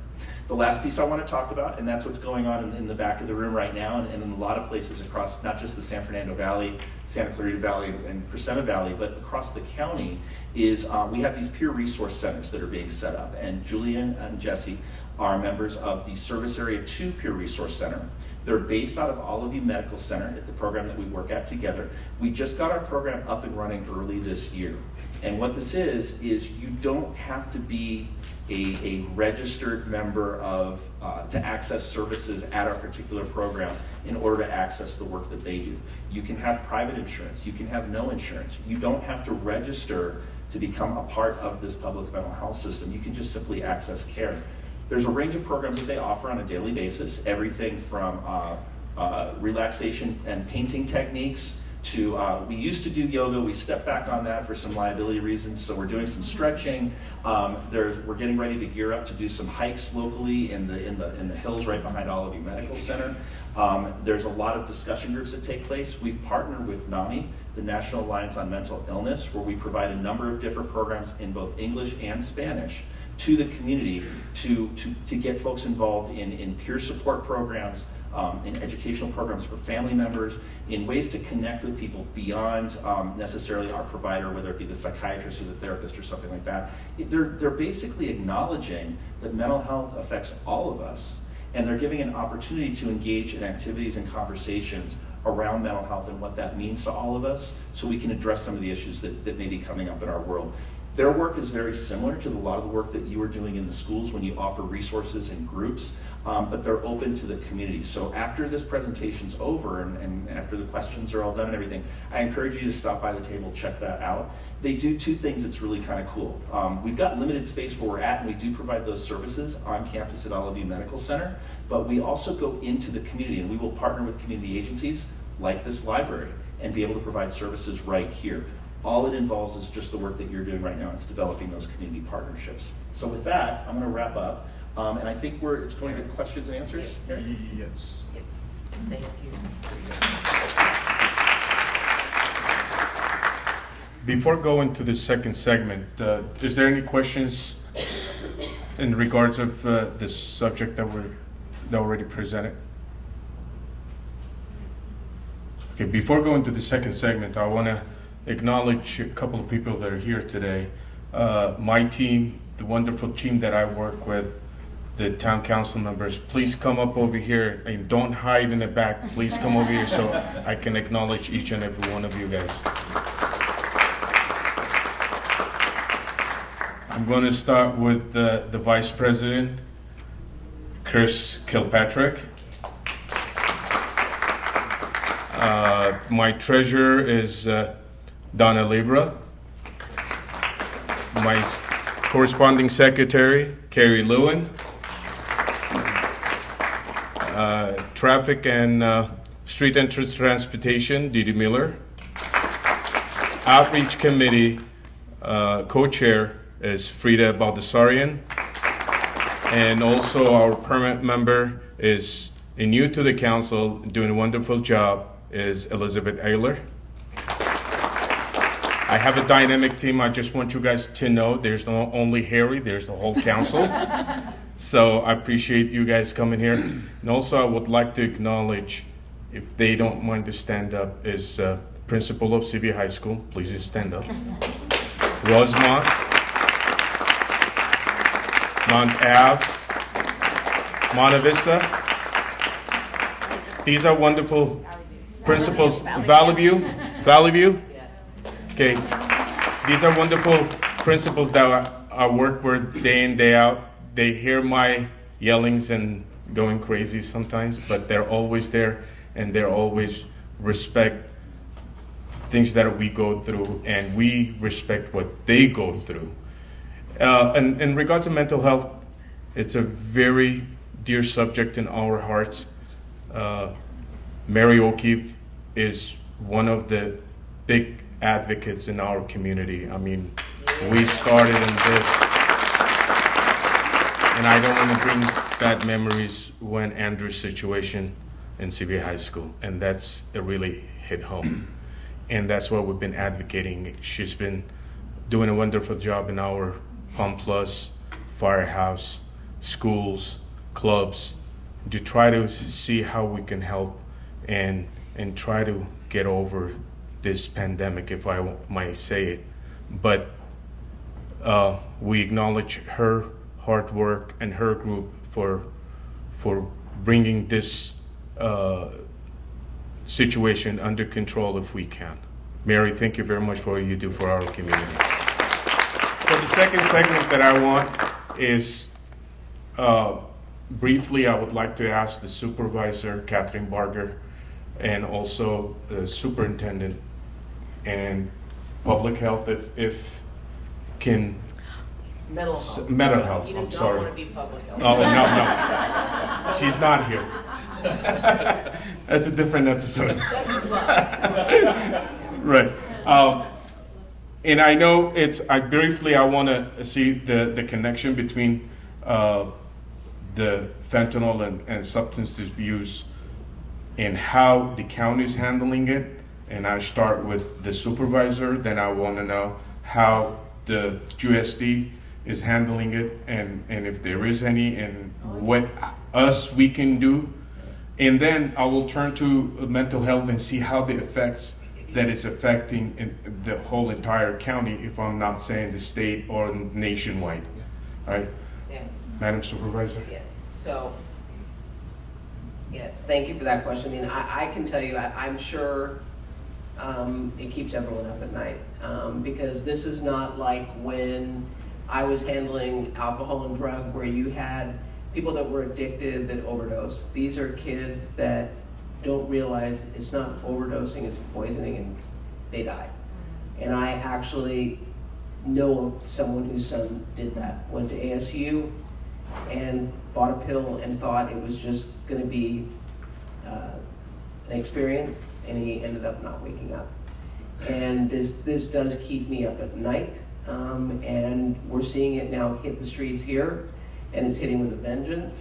The last piece I want to talk about, and that's what's going on in the back of the room right now, and in a lot of places across not just the San Fernando Valley, Santa Clarita Valley, and Crescenta Valley, but across the county, is we have these peer resource centers that are being set up. And Julian and Jesse are members of the Service Area 2 Peer Resource Center. They're based out of All of You Medical Center at the program that we work at together. We just got our program up and running early this year. And what this is you don't have to be a registered member of to access services at our particular program in order to access the work that they do. You can have private insurance. You can have no insurance. You don't have to register to become a part of this public mental health system. You can just simply access care. There's a range of programs that they offer on a daily basis, everything from relaxation and painting techniques to, we used to do yoga, we stepped back on that for some liability reasons, so we're doing some stretching. We're getting ready to gear up to do some hikes locally in the hills right behind All of You Medical Center. There's a lot of discussion groups that take place. We've partnered with NAMI, the National Alliance on Mental Illness, where we provide a number of different programs in both English and Spanish to the community to get folks involved in peer support programs, in educational programs for family members, in ways to connect with people beyond necessarily our provider, whether it be the psychiatrist or the therapist or something like that. They're basically acknowledging that mental health affects all of us, and they're giving an opportunity to engage in activities and conversations around mental health and what that means to all of us, so we can address some of the issues that may be coming up in our world. Their work is very similar to a lot of the work that you are doing in the schools when you offer resources and groups, but they're open to the community. So after this presentation's over and after the questions are all done and everything, I encourage you to stop by the table, check that out. They do two things that's really kind of cool. We've got limited space where we're at, and we do provide those services on campus at All of You Medical Center, but we also go into the community, and we will partner with community agencies like this library and be able to provide services right here. All it involves is just the work that you're doing right now. It's developing those community partnerships. So with that, I'm going to wrap up. And I think it's going to questions and answers. Yes. Thank you. Before going to the second segment, is there any questions in regards of this subject that already presented? Okay, before going to the second segment, I want to acknowledge a couple of people that are here today. My team, the wonderful team that I work with, the town council members, please come up over here and don't hide in the back. Please come over here so I can acknowledge each and every one of you guys. I'm going to start with the Vice President, Chris Kilpatrick. My treasurer is Donna Libra. My corresponding secretary, Carrie Lewin. Traffic and Street Entrance Transportation, Didi Miller. Outreach Committee co-chair is Frida Baldessarian. And also our permanent member is new to the council, doing a wonderful job, is Elizabeth Ayler. I have a dynamic team. I just want you guys to know there's not only Harry, there's the whole council. So I appreciate you guys coming here. And also I would like to acknowledge, if they don't mind to stand up, is principal of CV High School. Please just stand up. Rosemont, Mount Ave, Monte Vista. These are wonderful principals. Valley View. Okay. These are wonderful principals that I work with day in, day out. They hear my yellings and going crazy sometimes, but they're always there, and they're always respect things that we go through, and we respect what they go through. And in regards to mental health, it's a very dear subject in our hearts. Mary O'Keefe is one of the big advocates in our community. I mean, we started in this, and I don't want to bring bad memories when Andrew's situation in CV High School, and that's really hit home. And that's what we've been advocating. She's been doing a wonderful job in our Home Plus, Firehouse, schools, clubs, to try to see how we can help and try to get over this pandemic, if I might say it. But we acknowledge her hard work and her group for bringing this situation under control if we can. Mary, thank you very much for what you do for our community. For the second segment that I want is, briefly, I would like to ask the supervisor, Catherine Barger, and also the superintendent and public health, if can. Mental health. Mental health, He I'm does not sorry. want to be public health. Oh, no. She's not here. That's a different episode. Right. And I know I want to see the connection between the fentanyl and substance abuse and how the county is handling it. And I start with the supervisor, then I want to know how the USD is handling it, and if there is any, and what we can do. And then I will turn to mental health and see how the effects that it's affecting in the whole entire county, if I'm not saying the state or nationwide. All right? Yeah. Madam Supervisor? Yeah. So, thank you for that question. I mean, I can tell you, I'm sure it keeps everyone up at night, because this is not like when I was handling alcohol and drug, where you had people that were addicted that overdose. These are kids that don't realize it's not overdosing, it's poisoning, and they die. And I actually know of someone whose son did that, went to ASU and bought a pill and thought it was just going to be an experience, and he ended up not waking up. And this does keep me up at night, and we're seeing it now hit the streets here, and it's hitting with a vengeance.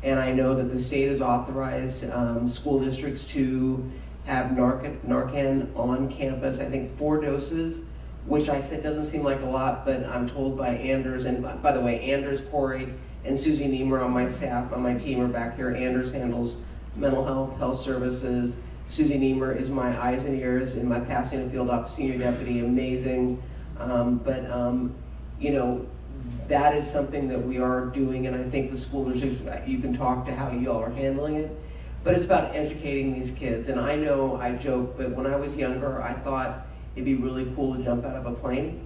And I know that the state has authorized school districts to have Narcan on campus, I think 4 doses, which I said doesn't seem like a lot, but I'm told by Anders, and by the way, Anders, Corey, and Susie Niemer on my staff, on my team are back here. Anders handles mental health services. Susie Niemer is my eyes and ears in my Pasadena Field Office Senior Deputy, amazing. You know, that is something that we are doing, and I think the school districts, you can talk to how you all are handling it, but it's about educating these kids. And I know I joke, but when I was younger, I thought it'd be really cool to jump out of a plane.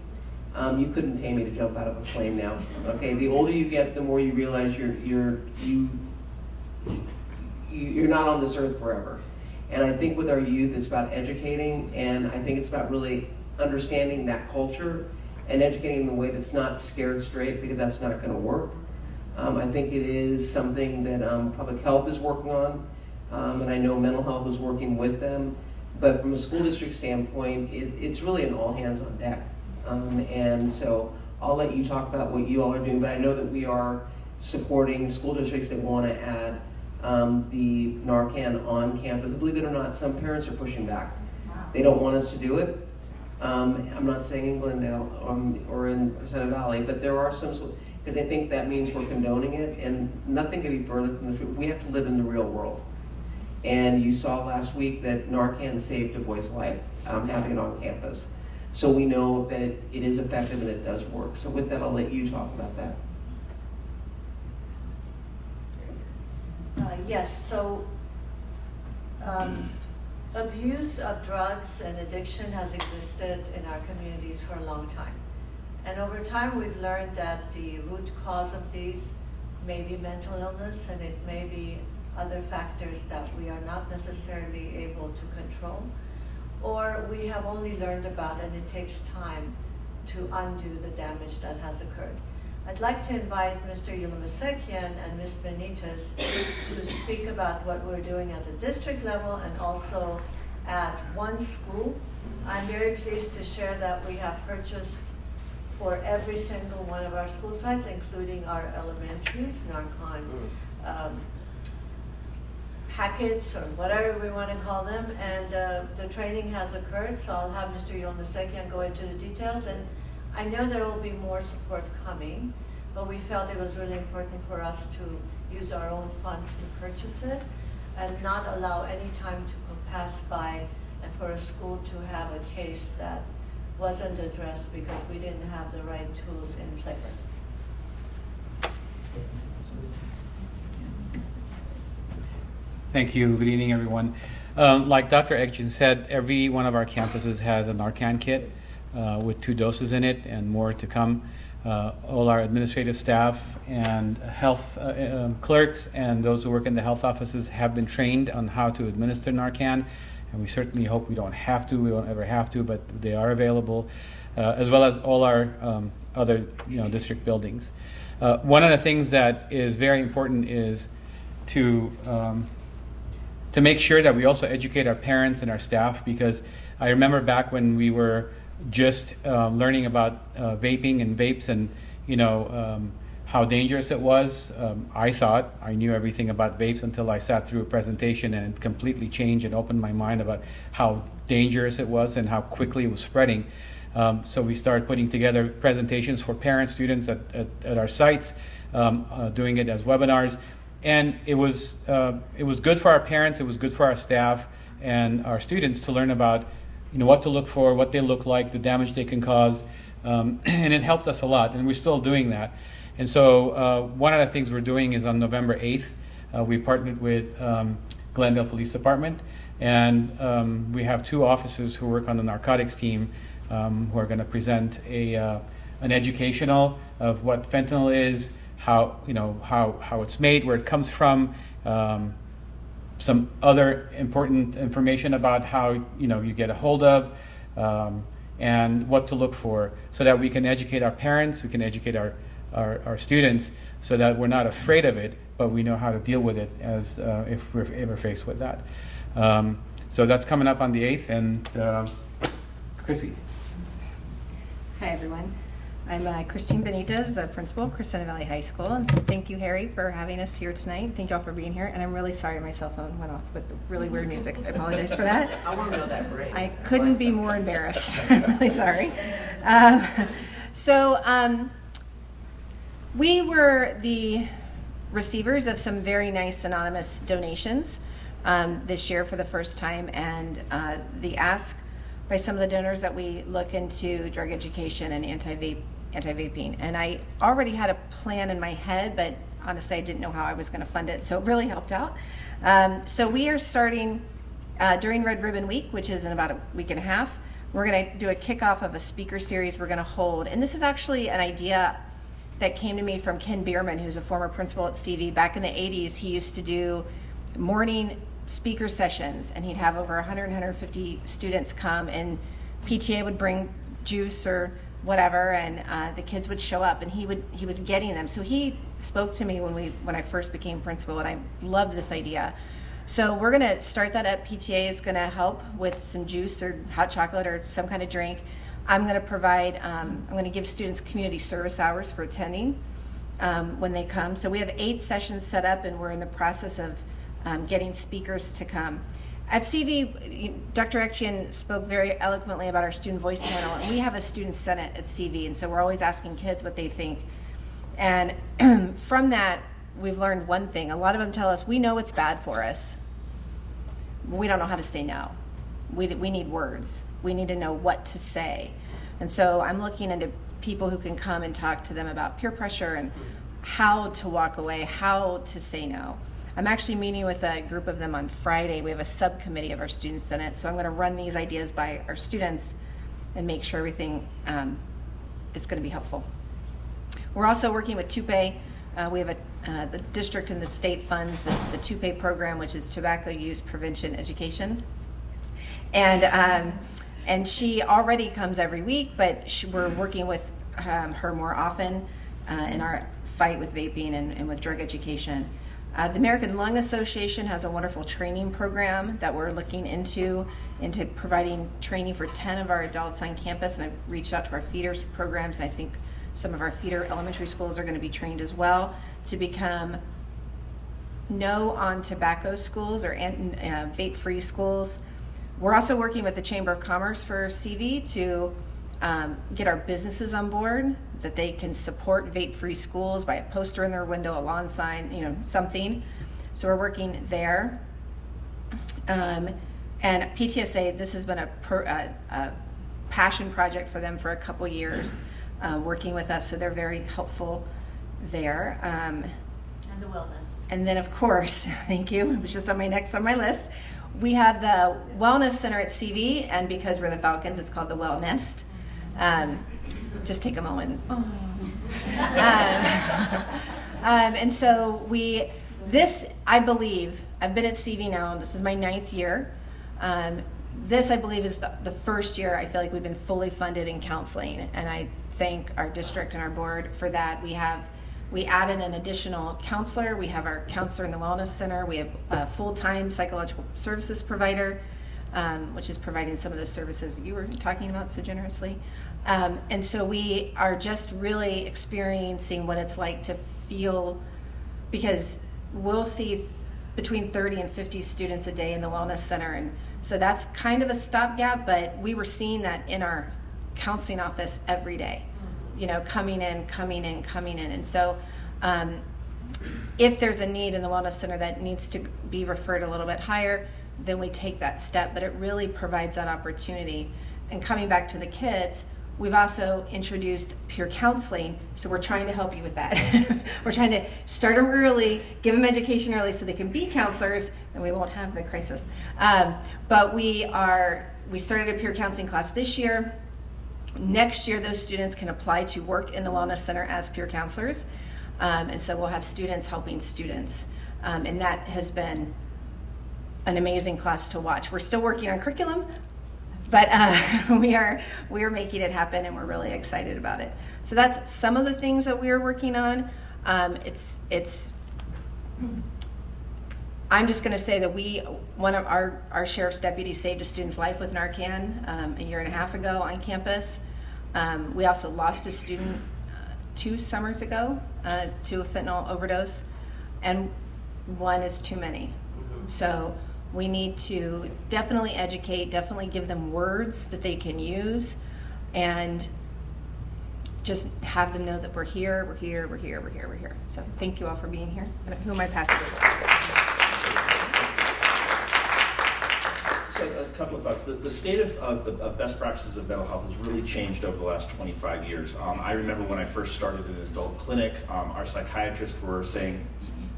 You couldn't pay me to jump out of a plane now. Okay, the older you get, the more you realize you're not on this earth forever. And I think with our youth, it's about educating, and I think it's about really understanding that culture and educating in a way that's not scared straight, because that's not going to work. I think it is something that public health is working on, and I know mental health is working with them. But from a school district standpoint, it's really an all hands on deck. And so I'll let you talk about what you all are doing, but I know that we are supporting school districts that want to add the Narcan on campus. Believe it or not, some parents are pushing back. They don't want us to do it. I'm not saying in Glendale or in Crescenta Valley, but there are some, because I think that means we're condoning it, and nothing could be further from the truth. We have to live in the real world. And you saw last week that Narcan saved a boy's life, having it on campus. So we know that it is effective and it does work. So with that, I'll let you talk about that. Yes, so abuse of drugs and addiction has existed in our communities for a long time. And over time, we've learned that the root cause of these may be mental illness, and it may be other factors that we are not necessarily able to control, or we have only learned about, and it takes time to undo the damage that has occurred. I'd like to invite Mr. Yulamasekian and Ms. Benitez to speak about what we're doing at the district level and also at one school. I'm very pleased to share that we have purchased for every single one of our school sites, including our elementaries, Narcan packets or whatever we want to call them, and the training has occurred, so I'll have Mr. Yulamasekian go into the details. And I know there will be more support coming, but we felt it was really important for us to use our own funds to purchase it and not allow any time to pass by and for a school to have a case that wasn't addressed because we didn't have the right tools in place. Thank you. Good evening, everyone. Like Dr. Ekjin said, every one of our campuses has a Narcan kit with 2 doses in it and more to come. All our administrative staff and health clerks and those who work in the health offices have been trained on how to administer Narcan, and we certainly hope we don't have to. We don't ever have to, but they are available, as well as all our other district buildings. One of the things that is very important is to make sure that we also educate our parents and our staff, because I remember back when we were just learning about vaping and vapes and how dangerous it was. I thought I knew everything about vapes until I sat through a presentation, and it completely changed and opened my mind about how dangerous it was and how quickly it was spreading. So we started putting together presentations for parents, students at our sites, doing it as webinars. And it was good for our parents, it was good for our staff and our students to learn about what to look for, what they look like, the damage they can cause, and it helped us a lot, and we're still doing that. And so one of the things we're doing is on November 8th, we partnered with Glendale Police Department, and we have 2 officers who work on the narcotics team who are going to present an educational of what fentanyl is, how it's made, where it comes from, some other important information about how you get a hold of, and what to look for, so that we can educate our parents, we can educate our students, so that we're not afraid of it, but we know how to deal with it as if we're ever faced with that. So that's coming up on the 8th, and Chrissy. Hi everyone. I'm Christine Benitez, the principal of Crescenta Valley High School. And thank you, Harry, for having us here tonight. Thank you all for being here. And I'm really sorry my cell phone went off with the really weird music. I apologize for that. I want to know that break. I couldn't be more embarrassed. I'm really sorry. We were the receivers of some very nice anonymous donations this year for the first time. And the ask by some of the donors that we look into drug education and anti-vaping. And I already had a plan in my head, but honestly I didn't know how I was going to fund it, so it really helped out. So we are starting during Red Ribbon Week, which is in about a week and a half. We're going to do a kickoff of a speaker series we're going to hold. And this is actually an idea that came to me from Ken Bierman, who's a former principal at CV. Back in the 80s, he used to do morning speaker sessions, and he'd have over 100, 150 students come, and PTA would bring juice or whatever, and the kids would show up, and he was getting them. So he spoke to me when I first became principal, and I loved this idea. So we're going to start that up. PTA is going to help with some juice or hot chocolate or some kind of drink. I'm going to provide, I'm going to give students community service hours for attending when they come. So we have 8 sessions set up, and we're in the process of getting speakers to come. At CV, Dr. Ekchian spoke very eloquently about our student voice panel, and we have a student senate at CV, and so we're always asking kids what they think. And from that, we've learned one thing. A lot of them tell us, we know it's bad for us. We don't know how to say no. We need words. We need to know what to say. And so I'm looking into people who can come and talk to them about peer pressure and how to walk away, how to say no. I'm actually meeting with a group of them on Friday. We have a subcommittee of our student senate, so I'm going to run these ideas by our students and make sure everything is going to be helpful. We're also working with TUPE. We have the district and the state funds the TUPE program, which is Tobacco Use Prevention Education. And she already comes every week, but we're working with her more often in our fight with vaping and with drug education. The American Lung Association has a wonderful training program that we're looking into providing training for 10 of our adults on campus, and I've reached out to our feeders programs, and I think some of our feeder elementary schools are going to be trained as well to become no on tobacco schools or vape-free schools. We're also working with the Chamber of Commerce for CV to get our businesses on board, that they can support vape-free schools by a poster in their window, a lawn sign, something. So we're working there. And PTSA, this has been a passion project for them for a couple years, working with us, so they're very helpful there. And the wellness. And then, of course, thank you, it was just on my list, we have the Wellness Center at CV, and because we're the Falcons, it's called the Wellnest. Just take a moment. Oh. And so I believe, I've been at CV now, this is my 9th year. This, I believe, is the first year I feel like we've been fully funded in counseling, and I thank our district and our board for that. We added an additional counselor. We have our counselor in the Wellness Center. We have a full-time psychological services provider, which is providing some of the services that you were talking about so generously. And so we are just really experiencing what it's like to feel, because we'll see between 30 and 50 students a day in the Wellness Center. And so that's kind of a stopgap, but we were seeing that in our counseling office every day, coming in. And so if there's a need in the Wellness Center that needs to be referred a little bit higher, then we take that step, but it really provides that opportunity. And coming back to the kids, we've also introduced peer counseling, so we're trying to help you with that. We're trying to start them early, give them education early so they can be counselors, and we won't have the crisis. But we started a peer counseling class this year. Next year, those students can apply to work in the Wellness Center as peer counselors. And so we'll have students helping students. And that has been an amazing class to watch. We're still working on curriculum, but we are making it happen, and we're really excited about it. So that's some of the things that we are working on. I'm just going to say that one of our sheriff's deputies saved a student's life with Narcan a year and a half ago on campus. We also lost a student 2 summers ago to a fentanyl overdose, and one is too many. So we need to definitely educate, definitely give them words that they can use, and just have them know that we're here. So thank you all for being here. Who am I passing it? So a couple of thoughts. The state of best practices of mental health has really changed over the last 25 years. I remember when I first started in an adult clinic, our psychiatrists were saying,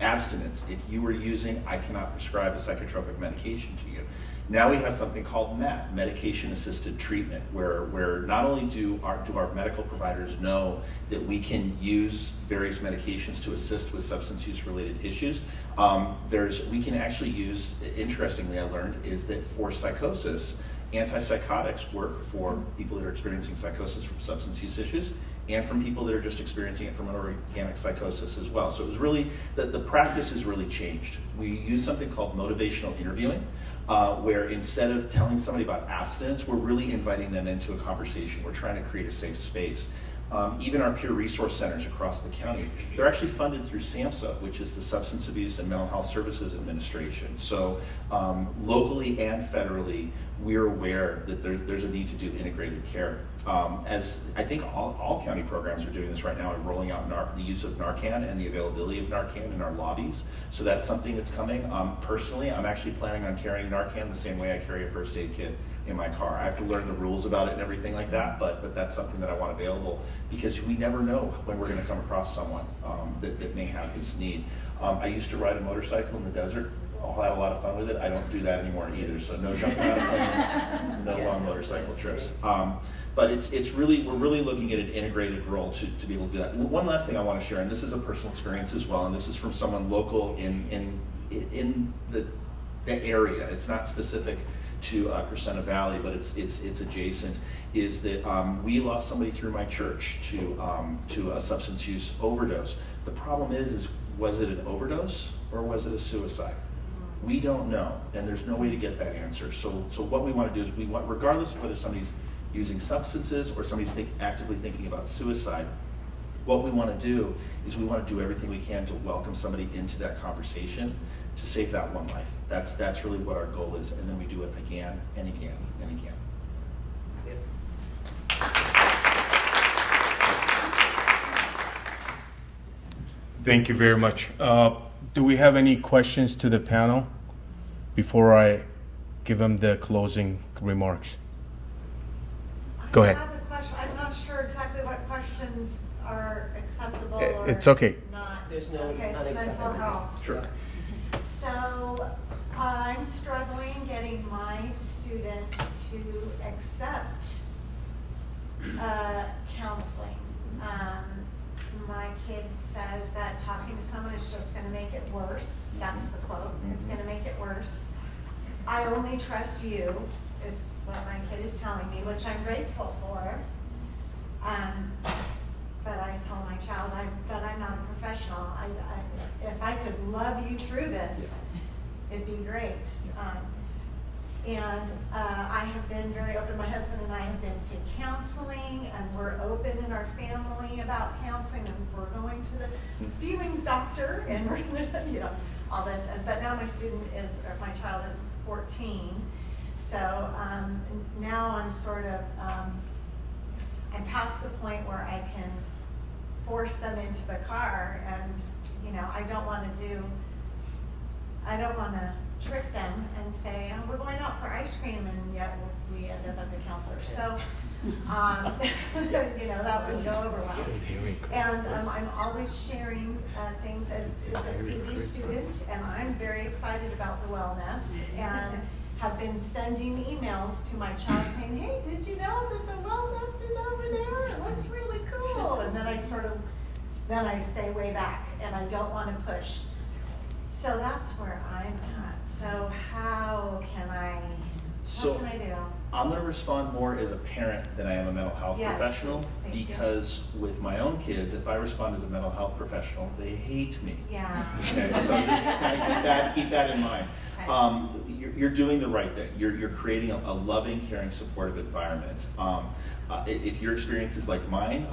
abstinence. If you were using, I cannot prescribe a psychotropic medication to you. Now we have something called MET, medication-assisted treatment, where not only do our medical providers know that we can use various medications to assist with substance use-related issues, we can actually use, interestingly I learned, is that for psychosis, antipsychotics work for people that are experiencing psychosis from substance use issues, and from people that are just experiencing it from an organic psychosis as well. So it was really, the practice has really changed. We use something called motivational interviewing, where instead of telling somebody about abstinence, we're really inviting them into a conversation. We're trying to create a safe space. Even our peer resource centers across the county, they're actually funded through SAMHSA, which is the Substance Abuse and Mental Health Services Administration. So locally and federally, we're aware that there's a need to do integrated care. As I think all county programs are doing this right now, and rolling out the use of Narcan and the availability of Narcan in our lobbies. So that's something that's coming. Personally, I'm actually planning on carrying Narcan the same way I carry a first aid kit in my car. I have to learn the rules about it and everything like that, but that's something that I want available, because we never know when we're going to come across someone that may have this need. I used to ride a motorcycle in the desert. I had a lot of fun with it. I don't do that anymore either, so no jumping out of planes, no long motorcycle trips. But we're really looking at an integrated role to be able to do that. One last thing I want to share, and this is a personal experience as well, and this is from someone local in the area. It's not specific to Crescenta Valley, but it's adjacent. Is that we lost somebody through my church to a substance use overdose. The problem is was it an overdose or was it a suicide? We don't know, and there's no way to get that answer. So what we want to do is regardless of whether somebody's using substances or somebody's actively thinking about suicide, what we want to do is we want to do everything we can to welcome somebody into that conversation to save that one life. That's really what our goal is, and then we do it again and again and again. Thank you very much. Do we have any questions to the panel before I give them the closing remarks? Go ahead. I have a question. I'm not sure exactly what questions are acceptable or it's okay. not. There's no okay, it's mental health. Sure. So I'm struggling getting my student to accept counseling. My kid says that talking to someone is just going to make it worse. That's the quote. It's going to make it worse. I only trust you, is what my kid is telling me, which I'm grateful for. But I told my child, I'm not a professional. If I could love you through this, it'd be great. I have been very open. My husband and I have been to counseling, and we're open in our family about counseling, and we're going to the feelings doctor, and we're all this. But now my child is 14, so now I'm sort of I'm past the point where I can force them into the car, and I don't want to trick them and say, oh, we're going out for ice cream, and yet we end up at the counselor. So, that wouldn't go over well. And I'm always sharing things as a CV student, and I'm very excited about the wellness, and have been sending emails to my child saying, hey, did you know that the wellness is over there? It looks really cool. And then I stay way back, and I don't want to push. So that's where I'm at. So how can I do? I'm going to respond more as a parent than I am a mental health professional, please. because with my own kids, if I respond as a mental health professional, they hate me. Yeah. Okay, so just kind of keep that in mind. Okay. You're doing the right thing. You're creating a loving, caring, supportive environment. If your experience is like mine,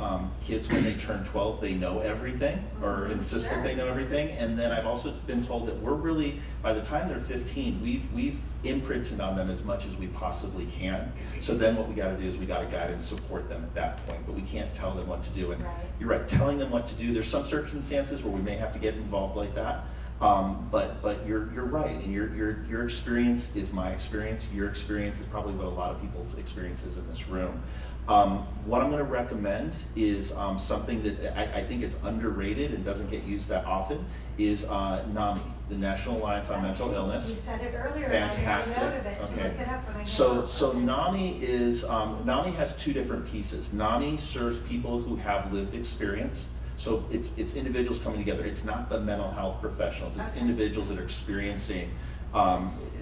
kids when they turn 12, they know everything, or insist that they know everything. And then I've also been told that we're really, by the time they're 15, we've imprinted on them as much as we possibly can. So then what we got to do is we got to guide and support them at that point, but we can't tell them what to do. And you're right, telling them what to do. There's some circumstances where we may have to get involved like that. But you're right, and your experience is my experience. Your experience is probably what a lot of people's experience is in this room. What I'm going to recommend is something that I think it's underrated and doesn't get used that often, is NAMI, the National Alliance on Mental Illness. You said it earlier. Fantastic. I made a note of it to look it up when I So NAMI is NAMI has two different pieces. NAMI serves people who have lived experience. So it's individuals coming together. It's not the mental health professionals. It's individuals that are experiencing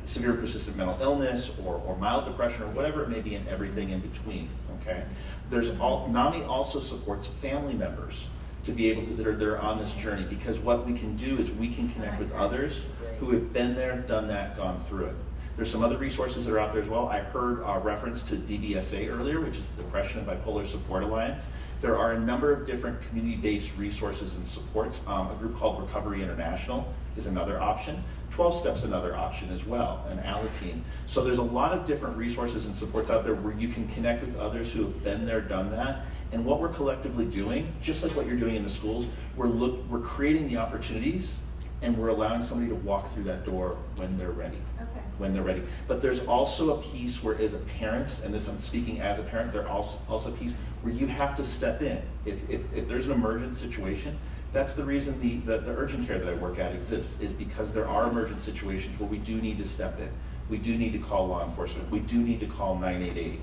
severe persistent mental illness or mild depression or whatever it may be, and everything in between. Okay. NAMI also supports family members to be able to that are on this journey, because what we can do is we can connect with others who have been there, done that, gone through it. There's some other resources that are out there as well. I heard reference to DBSA earlier, which is the Depression and Bipolar Support Alliance. There are a number of different community-based resources and supports. A group called Recovery International is another option. 12 Steps another option as well, and Alateen. So there's a lot of different resources and supports out there where you can connect with others who have been there, done that. And what we're collectively doing, just like what you're doing in the schools, we're creating the opportunities, and we're allowing somebody to walk through that door when they're ready. Okay. When they're ready. But there's also a piece where, as a parent, and this I'm speaking as a parent, there's also a piece where you have to step in. If there's an emergent situation, that's the reason the urgent care that I work at exists, is because there are emergent situations where we do need to step in. We do need to call law enforcement. We do need to call 988.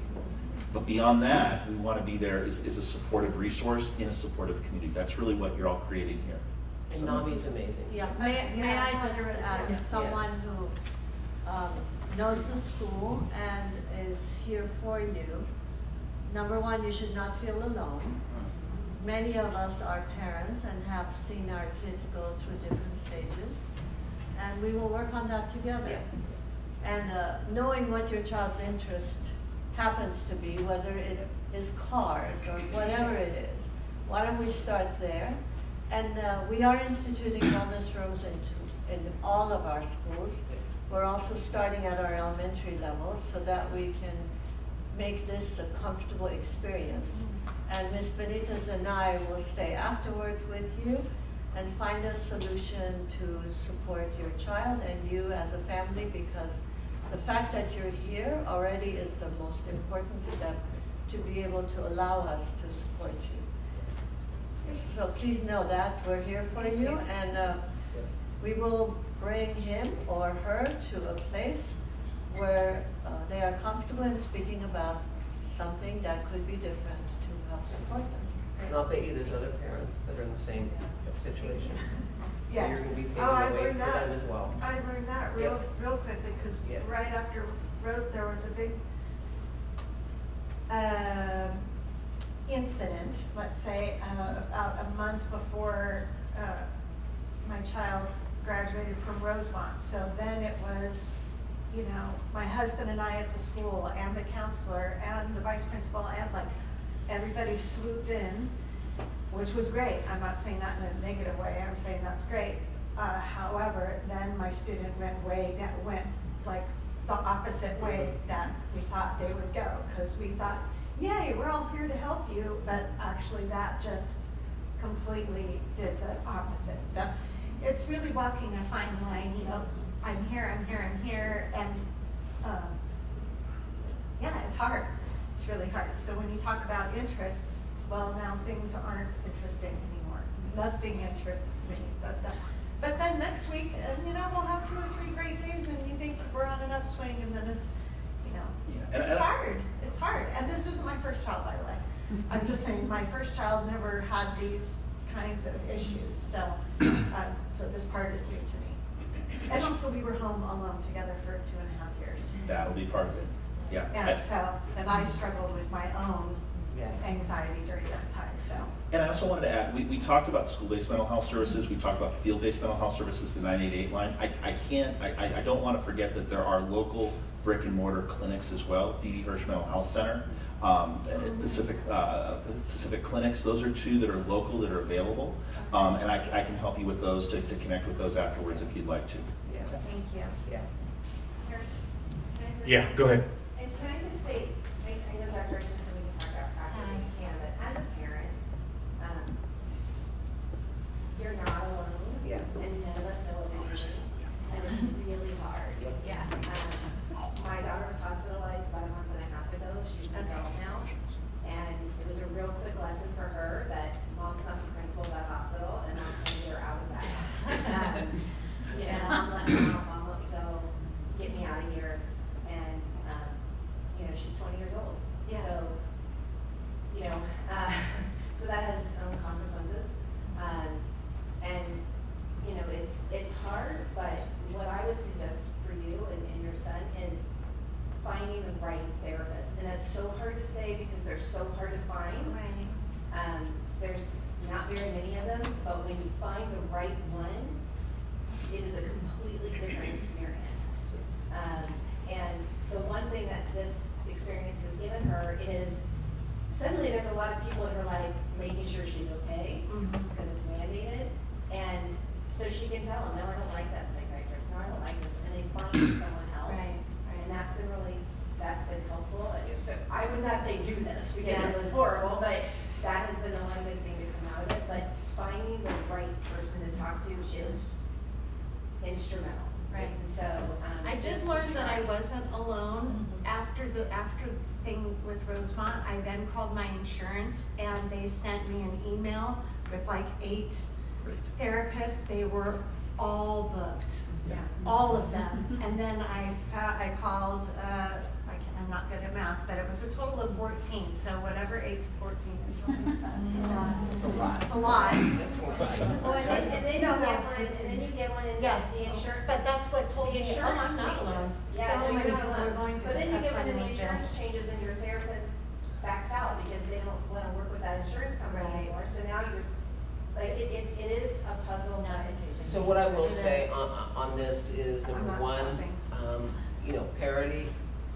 But beyond that, we want to be there as a supportive resource in a supportive community. That's really what you're all creating here. And NAMI is amazing. Yeah, may I just, as someone who knows the school and is here for you, number one, you should not feel alone. Many of us are parents and have seen our kids go through different stages, and we will work on that together. Yeah. And knowing what your child's interest happens to be, whether it is cars or whatever it is, why don't we start there? And we are instituting wellness rooms in all of our schools. We're also starting at our elementary level so that we can make this a comfortable experience. And Ms. Benitez and I will stay afterwards with you and find a solution to support your child and you as a family, because the fact that you're here already is the most important step to be able to allow us to support you. So please know that we're here for you, and we will bring him or her to a place where they are comfortable in speaking about something that could be different to help support them. And I'll bet you there's other parents that are in the same situation. Yeah. So you're going to be paving I the way for learned that. them as well. I learned that real quickly, because right after Rose, there was a big incident, let's say, about a month before my child graduated from Rosemont. So then it was, you know, my husband and I at the school, and the counselor, and the vice principal, and like everybody swooped in, which was great. I'm not saying that in a negative way. I'm saying that's great. However, then my student went like the opposite way that we thought they would go, because we thought, yay, we're all here to help you, but actually that just completely did the opposite. So it's really walking a fine line, you know, I'm here, and yeah, it's hard. It's really hard. So when you talk about interests, well, now things aren't interesting anymore. Nothing interests me. But then next week, you know, we'll have 2 or 3 great days, and you think we're on an upswing, and then it's, you know, it's hard. It's hard. And this isn't my first child, by the way. I'm just saying my first child never had these kinds of issues. So, so this part is new to me. And also, we were home alone together for 2.5 years. That'll be part of it. Yeah. And I struggled with my own anxiety during that time. So. And I also wanted to add, we talked about school-based mental health services. We talked about field-based mental health services, the 988 line. I don't want to forget that there are local brick and mortar clinics as well. D.D. Hirsch Mental Health Center, Pacific Clinics. Those are 2 that are local, that are available. And I can help you with those to connect with those afterwards if you'd like to. Yeah. Thank you. Yeah. Yeah, go ahead. And can I just say, I know Dr. Richardson, we can talk about practice when we can, but as a parent, you're not alone. Yeah. And none of us know what we're doing. And it's really hard. Yeah. My daughter was hospitalized about a month and a half ago. She's an adult now. And it was a real quick lesson for her that mom's not the principal of that hospital, and I'm going to get her out of that. You know, mom let me go, get me out of here. And, you know, she's 20 years old. Yeah. So, you know, so that has its own consequences. And, you know, it's hard, but what I would suggest for you and your son is finding the right therapist. And that's so hard to say because they're so hard to find. Right. There's not very many of them, but when you find the right one, it is a completely different experience. And the one thing that this experience has given her is suddenly there's a lot of people in her life making sure she's okay, because it's mandated. And so she can tell them, no, I don't like that psychiatrist, no, I don't like this, and they find someone else. Right. And that's been helpful. I would not say do this, because it was horrible, but that has been a one good thing to come out of it. But finding the right person to talk to is instrumental. Right. So I just learned that I wasn't alone. After the thing with Rosemont, I then called my insurance, and they sent me an email with like 8 therapists. They were all booked, all of them. And then I called. I'm not good at math, but it was a total of 14. So whatever 8 to 14 is, what makes that? It's a lot. Well, and then you get one, and the insurance. But that's what told The me, insurance I'm not alone. changes. So many people are going through But then this. you That's get one, why and the they insurance changes, and your therapist backs out because they don't want to work with that insurance company anymore. So now you're like, it is a puzzle. So what I will It say is. on this is, number not one, stopping. parity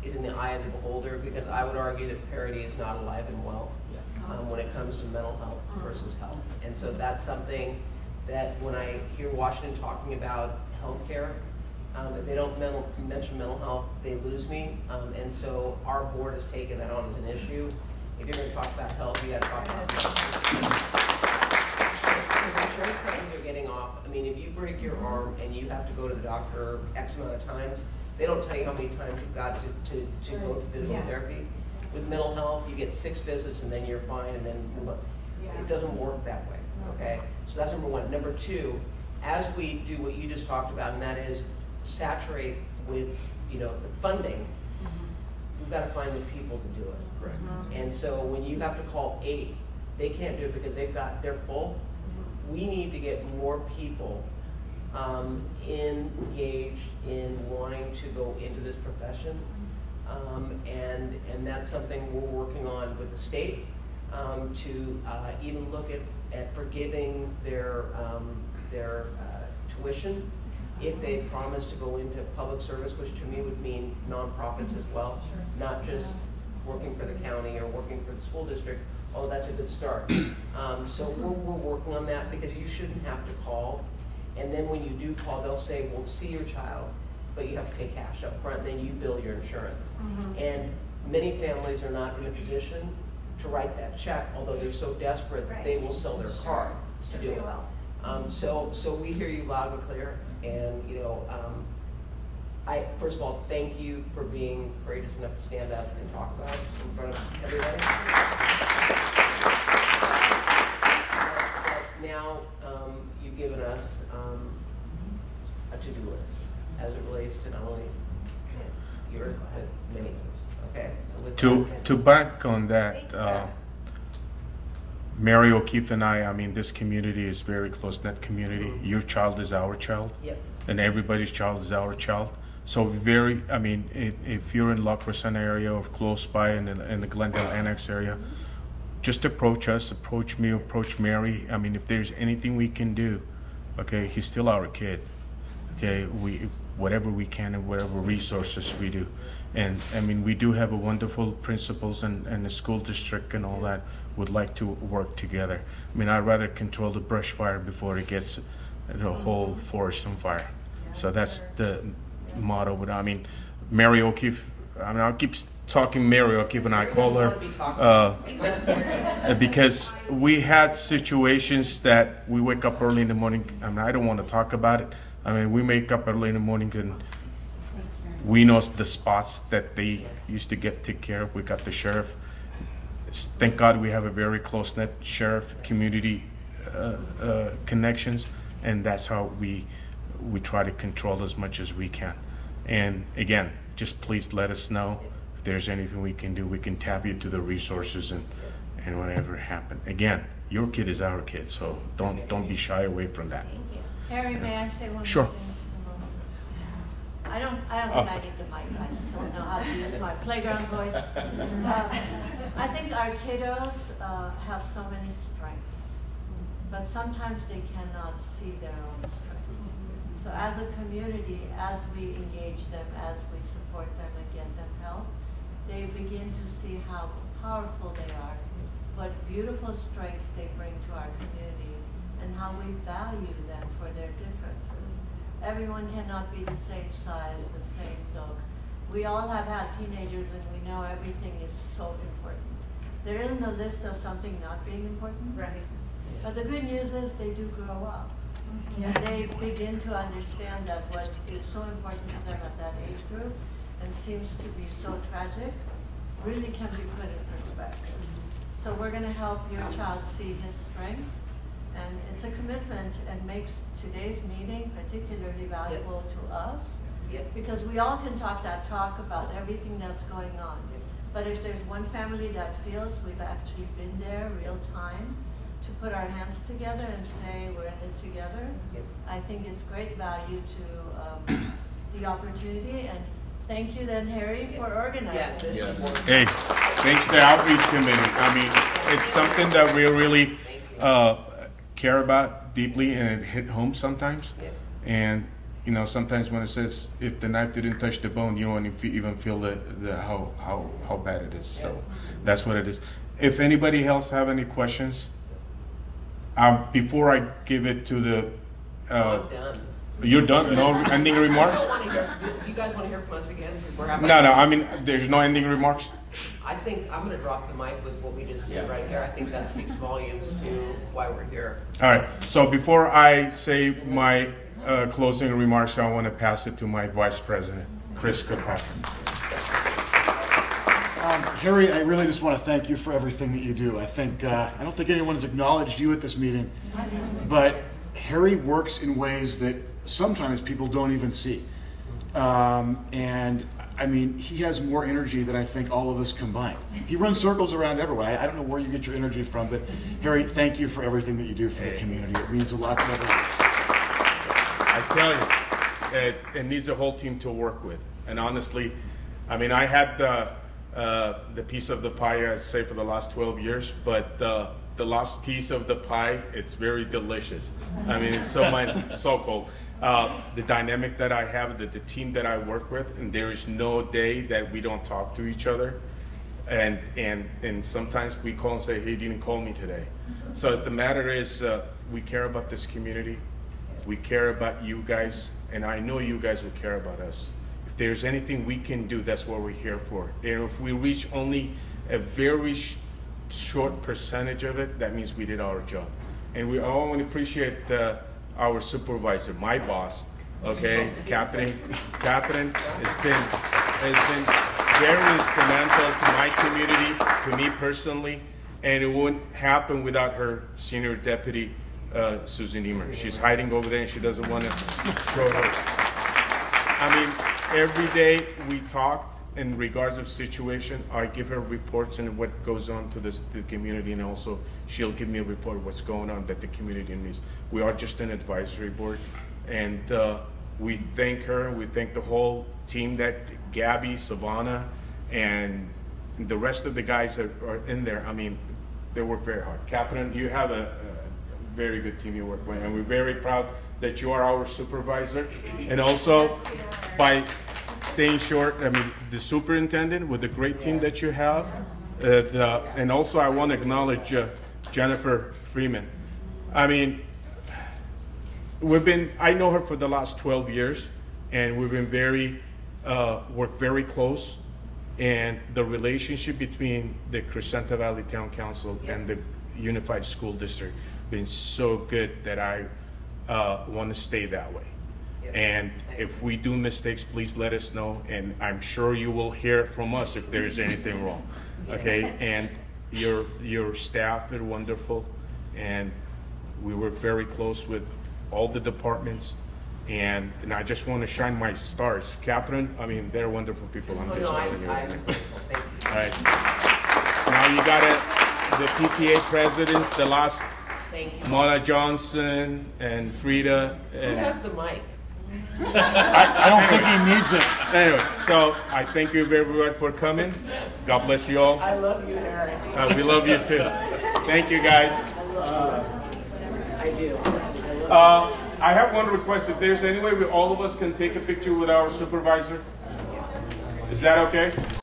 is in the eye of the beholder, because I would argue that parity is not alive and well when it comes to mental health versus health. And so that's something that when I hear Washington talking about healthcare, if they don't mention mental health, they lose me. And so our board has taken that on as an issue. If you're going to talk about health, you got to talk about health. Insurance companies are getting off. I mean, if you break your arm and you have to go to the doctor X amount of times, they don't tell you how many times you've got to go to physical therapy. With mental health, you get 6 visits and then you're fine, and then move on. It doesn't work that way, okay? So that's number one. Number two, as we do what you just talked about, and that is saturate with, the funding, we've got to find the people to do it. Correct. And so when you have to call 8, they can't do it because they're full. We need to get more people engaged in wanting to go into this profession, and that's something we're working on with the state to even look at forgiving their tuition if they promise to go into public service, which to me would mean nonprofits as well, not just working for the county or working for the school district. Oh, that's a good start. So we're working on that, because you shouldn't have to call. And then when you do call, they'll say, we'll see your child, but you have to pay cash up front, then you bill your insurance. And many families are not in a position to write that check, although they're so desperate, they will sell their car to do it. So we hear you loud and clear. And, I, first of all, thank you for being courageous enough to stand up and talk about it in front of everybody. Now, you've given us a to-do list as it relates to not only your, but many others. Okay. So with To back on that, Mary O'Keefe and I mean, this community is very close-knit community. Your child is our child, and everybody's child is our child. So if you're in La Crescenta area or close by in the Glendale Annex area, just approach us, approach me, approach Mary. I mean, if there's anything we can do, okay, he's still our kid. Okay, whatever we can and whatever resources we do. And I mean, we do have a wonderful principals and the school district and all that would like to work together. I mean, I'd rather control the brush fire before it gets the whole forest on fire. So that's the motto. I mean, Mary O'Keefe, I'll keep talking Mary O'Keefe, and I call her because we had situations that we wake up early in the morning. I mean, I don't want to talk about it. I mean, we wake up early in the morning and we know the spots that they used to take care of. We got the sheriff. Thank God we have a very close-knit sheriff community connections, and that's how we try to control as much as we can. And again, just please let us know if there's anything we can do. We can tap you to the resources and whatever happened. Again, your kid is our kid, so don't be shy away from that. Harry, may I say one Sure. more thing? I don't think I need the mic. I just don't know how to use my playground voice. I think our kiddos have so many strengths, but sometimes they cannot see their own strengths. So as a community, as we engage them, as we support them and get them help, they begin to see how powerful they are, what beautiful strengths they bring to our community and how we value them for their differences. Everyone cannot be the same size, the same look. We all have had teenagers and we know everything is so important. There isn't a list of something not being important. Right. But the good news is they do grow up. Yeah. And they begin to understand that what is so important to them at that age group and seems to be so tragic really can be put in perspective. So we're going to help your child see his strengths, and it's a commitment and makes today's meeting particularly valuable to us, because we all can talk that talk about everything that's going on. But if there's one family that feels we've actually been there real time to put our hands together and say we're in it together, I think it's great value to the opportunity. And thank you then, Harry, for organizing this. Hey, thanks to the Outreach Committee. I mean, it's something that we really care about deeply, and it hit home sometimes. And you know, sometimes when it says if the knife didn't touch the bone, you won't even feel how bad it is. So that's what it is. If anybody else have any questions, before I give it to the, I'm done. You're done? No ending remarks? Do you guys want to hear from us again? No. I mean, there's no ending remarks. I think I'm going to drop the mic with what we just did right here. I think that speaks volumes to why we're here. All right. So before I say my closing remarks, I want to pass it to my Vice President, Chris Kirkpatrick. Harry, I really just want to thank you for everything that you do. I don't think anyone has acknowledged you at this meeting, but Harry works in ways that sometimes people don't even see. And I mean, he has more energy than I think all of us combined. He runs circles around everyone. I don't know where you get your energy from, but Harry, thank you for everything that you do for the community. It means a lot to everyone. I tell you, it needs a whole team to work with. And honestly, I mean, I had the piece of the pie, I say, for the last 12 years, but the last piece of the pie, it's very delicious. I mean, it's so cold. The dynamic that I have, the team that I work with, and there is no day that we don't talk to each other. And sometimes we call and say, hey, you didn't call me today. So the matter is, we care about this community. We care about you guys, and I know you guys will care about us. If there's anything we can do, that's what we're here for. And if we reach only a very short percentage of it, that means we did our job. And we all want to appreciate our supervisor, my boss, okay, Catherine has been very instrumental to my community, to me personally, and it wouldn't happen without her senior deputy, Susan Emer. She's hiding over there and she doesn't want to show her. I mean, every day we talk in regards of situation. I give her reports and what goes on to the community, and also she'll give me a report of what's going on that the community needs. We are just an advisory board, and we thank her. We thank the whole team, that Gabby, Savannah, and the rest of the guys that are in there. I mean, they work very hard. Catherine, you have a very good team you work with, and we're very proud that you are our supervisor. And also, by staying short, I mean, the superintendent with the great team that you have. And also, I want to acknowledge Jennifer Freeman. I mean, I know her for the last 12 years, and we've been worked very close. And the relationship between the Crescenta Valley Town Council and the Unified School District been so good that I want to stay that way. And if we do mistakes, please let us know, and I'm sure you will hear from us if there's anything wrong. Okay? And your staff are wonderful, and we work very close with all the departments, and I just want to shine my stars. Catherine, I mean, they're wonderful people. I'm just telling you. All right. Now you got the PTA presidents, the last, Mona Johnson and Frida. And who has the mic? I don't think he needs it. Anyway, so I thank you very much for coming. God bless you all. I love you, Harry. We love you too. Thank you, guys. I do. I have one request. If there's any way all of us can take a picture with our supervisor, is that okay?